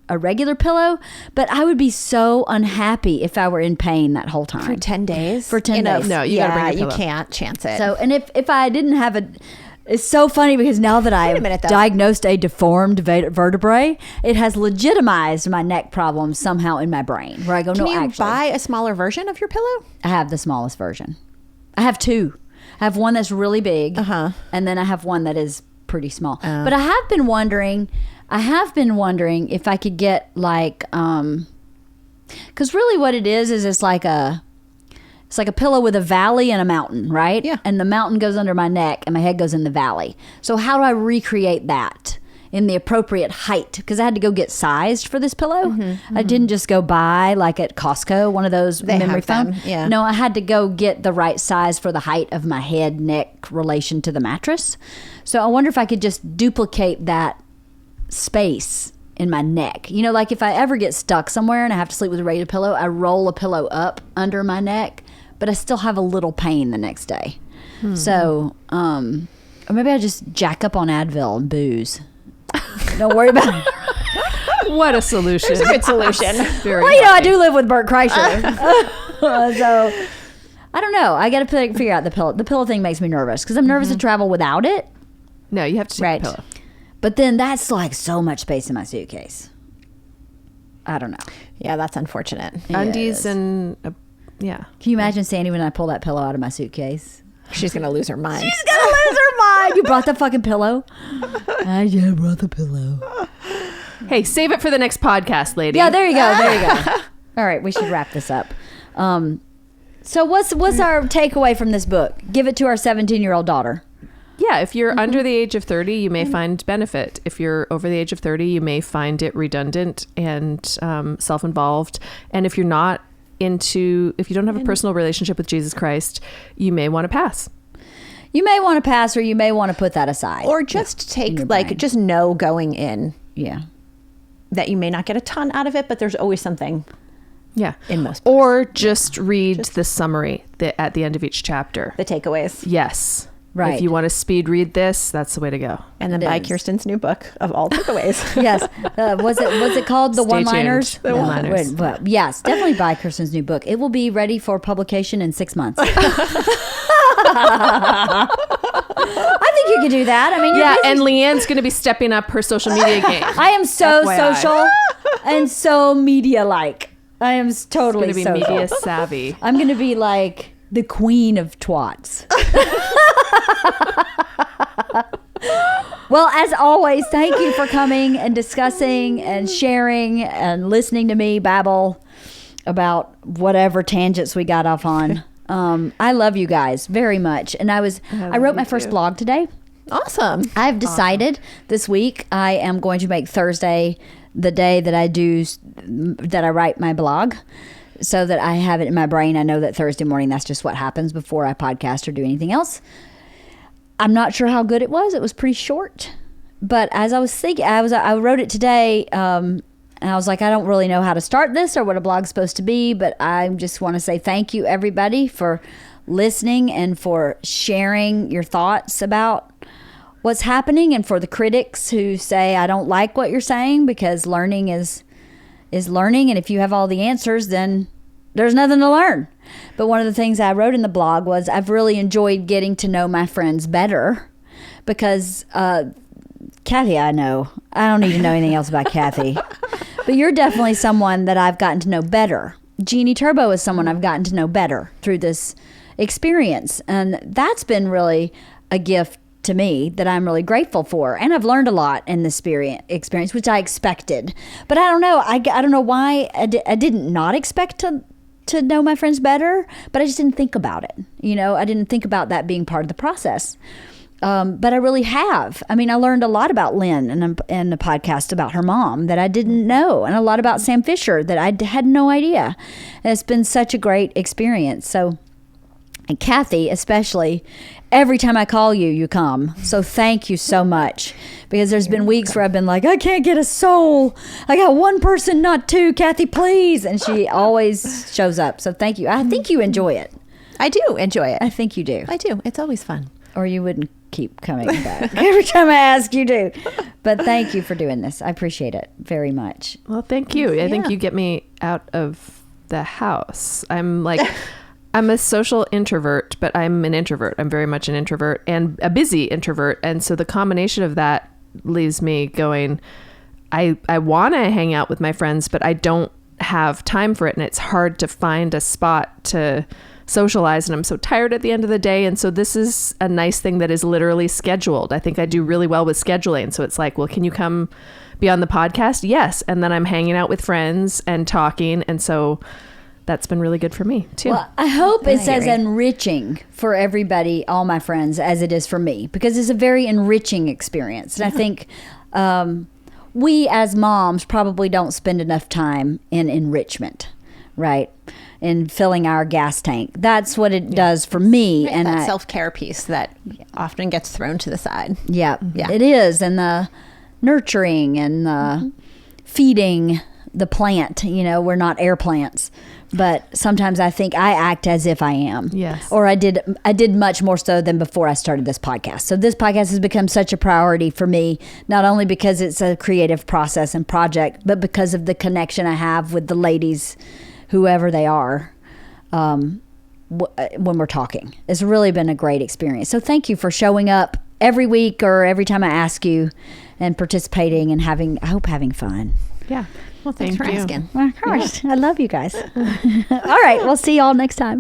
Speaker 1: a regular pillow, but I would be so unhappy if I were in pain that whole time.
Speaker 5: For 10 days?
Speaker 1: For 10 days.
Speaker 3: No, you gotta bring a
Speaker 5: you
Speaker 3: pillow.
Speaker 5: can't chance it.
Speaker 1: So, and if I didn't have it's so funny because now that I
Speaker 5: minute, though.
Speaker 1: diagnosed a deformed vertebrae, it has legitimized my neck problems somehow in my brain. Where I go,
Speaker 5: can
Speaker 1: no,
Speaker 5: you
Speaker 1: actually,
Speaker 5: buy a smaller version of your pillow?
Speaker 1: I have the smallest version. I have 2. I have one that's really big, and then I have one that is pretty small. But I have been wondering if I could get like, because really what it is it's like a pillow with a valley and a mountain, right?
Speaker 5: Yeah.
Speaker 1: And the mountain goes under my neck and my head goes in the valley. So how do I recreate that in the appropriate height? Because I had to go get sized for this pillow. I didn't just go buy like at Costco, one of those
Speaker 5: They
Speaker 1: memory
Speaker 5: have them,
Speaker 1: foam.
Speaker 5: yeah.
Speaker 1: No, I had to go get the right size for the height of my head, neck relation to the mattress. So I wonder if I could just duplicate that space in my neck. You know, like if I ever get stuck somewhere and I have to sleep with a regular pillow, I roll a pillow up under my neck, but I still have a little pain the next day. So, or maybe I just jack up on Advil and booze. Don't worry about it.
Speaker 3: What a solution.
Speaker 5: It's a good solution.
Speaker 3: Very
Speaker 1: Well, you know, I
Speaker 3: healthy.
Speaker 1: do live with Bert Kreischer. So, I don't know. I got to figure out the pillow. The pillow thing makes me nervous because I'm nervous to travel without it.
Speaker 3: No, you have to take
Speaker 5: Right.
Speaker 3: a pillow.
Speaker 1: But then that's like so much space in my suitcase. I don't know.
Speaker 5: Yeah, that's unfortunate.
Speaker 3: Undies and yeah.
Speaker 1: Can you imagine Sandy when I pull that pillow out of my suitcase?
Speaker 5: She's going to lose her mind.
Speaker 1: She's gonna lose her mind. You brought the fucking pillow? I just brought the pillow.
Speaker 3: Hey, save it for the next podcast, lady.
Speaker 1: Yeah, there you go. There you go. All right, we should wrap this up. So what's our takeaway from this book? Give it to our 17-year-old daughter.
Speaker 3: Yeah, if you're under the age of 30, you may find benefit. If you're over the age of 30, you may find it redundant and self-involved. And if you're not if you don't have a personal relationship with Jesus Christ, you may want to pass.
Speaker 1: You may want to pass, or you may want to put that aside.
Speaker 5: Or just
Speaker 1: in your
Speaker 5: take,
Speaker 1: brain.
Speaker 5: just know going in
Speaker 1: Yeah.
Speaker 5: that you may not get a ton out of it, but there's always something
Speaker 3: Yeah.
Speaker 5: in most
Speaker 3: Or just read the summary at the end of each chapter.
Speaker 5: the takeaways.
Speaker 3: Yes.
Speaker 1: Right.
Speaker 3: If you want to speed read this, that's the way to go.
Speaker 5: And then
Speaker 1: It
Speaker 5: buy
Speaker 1: is.
Speaker 5: Kirsten's new book of all takeaways.
Speaker 1: Yes. Was it called The
Speaker 3: Stay
Speaker 1: One-Liners?
Speaker 3: tuned. The One-Liners.
Speaker 1: Well, yes, definitely buy Kirsten's new book. It will be ready for publication in 6 months. I think you could do that. I mean, you're
Speaker 3: Yeah,
Speaker 1: busy.
Speaker 3: and Leanne's going to be stepping up her social media game.
Speaker 1: I am so
Speaker 3: FYI.
Speaker 1: social and so media-like. I am totally
Speaker 3: Going to be
Speaker 1: social.
Speaker 3: media savvy.
Speaker 1: I'm going to be like the queen of twats. Well, as always, thank you for coming and discussing and sharing and listening to me babble about whatever tangents we got off on. I love you guys very much. And I wrote my first blog today.
Speaker 5: Awesome.
Speaker 1: I've decided this week I am going to make Thursday the day that I write my blog, so that I have it in my brain. I know that Thursday morning, that's just what happens before I podcast or do anything else. I'm not sure how good it was. It was pretty short, but as I was thinking, I wrote it today, and I was like, I don't really know how to start this or what a blog's supposed to be, but I just want to say thank you, everybody, for listening and for sharing your thoughts about what's happening, and for the critics who say, I don't like what you're saying, because learning is learning, and if you have all the answers, then there's nothing to learn. But one of the things I wrote in the blog was I've really enjoyed getting to know my friends better, because Cathy, I know. I don't need to know anything else about Cathy. But you're definitely someone that I've gotten to know better. Jeannie Turbo is someone I've gotten to know better through this experience. And that's been really a gift to me that I'm really grateful for. And I've learned a lot in this experience, which I expected. But I don't know. I don't know why I didn't not expect to know my friends better, but I just didn't think about it. I didn't think about that being part of the process. But I really have. I mean, I learned a lot about Lynn in the podcast about her mom that I didn't know, and a lot about Sam Fisher that I had no idea. And it's been such a great experience. So, and Cathy, especially, every time I call you, you come. So thank you so much, because there's been weeks where I've been like, I can't get a soul. I got one person, not two. Cathy, please. And she always shows up. So thank you. I think you enjoy it.
Speaker 5: I do enjoy it.
Speaker 1: I think you do.
Speaker 5: I do. It's always fun.
Speaker 1: Or you wouldn't keep coming back. Every time I ask, you do. But thank you for doing this. I appreciate it very much.
Speaker 3: Well, thank you. I think
Speaker 5: Yeah.
Speaker 3: you get me out of the house. I'm a social introvert, but I'm an introvert. I'm very much an introvert and a busy introvert. And so the combination of that leaves me going, I want to hang out with my friends, but I don't have time for it. And it's hard to find a spot to socialize. And I'm so tired at the end of the day. And so this is a nice thing that is literally scheduled. I think I do really well with scheduling. So it's like, well, can you come be on the podcast? Yes. And then I'm hanging out with friends and talking. And so that's been really good for me too.
Speaker 1: Well, I hope it's as enriching for everybody, all my friends, as it is for me, because it's a very enriching experience. And I think we as moms probably don't spend enough time in enrichment, right? In filling our gas tank. That's what it does for me.
Speaker 5: Right,
Speaker 1: and
Speaker 5: that self-care piece that often gets thrown to the side.
Speaker 1: Yeah,
Speaker 5: Yeah.
Speaker 1: it is. And the nurturing and the feeding the plant, we're not air plants, but sometimes I think I act as if I am.
Speaker 3: Yes.
Speaker 1: Or I did much more so than before I started this podcast. So this podcast has become such a priority for me, not only because it's a creative process and project, but because of the connection I have with the ladies, whoever they are, when we're talking. It's really been a great experience. So thank you for showing up every week or every time I ask you, and participating and I hope having fun.
Speaker 3: Yeah.
Speaker 5: Well, thanks for asking.
Speaker 1: Of course. I love you guys. All right. We'll see y'all next time.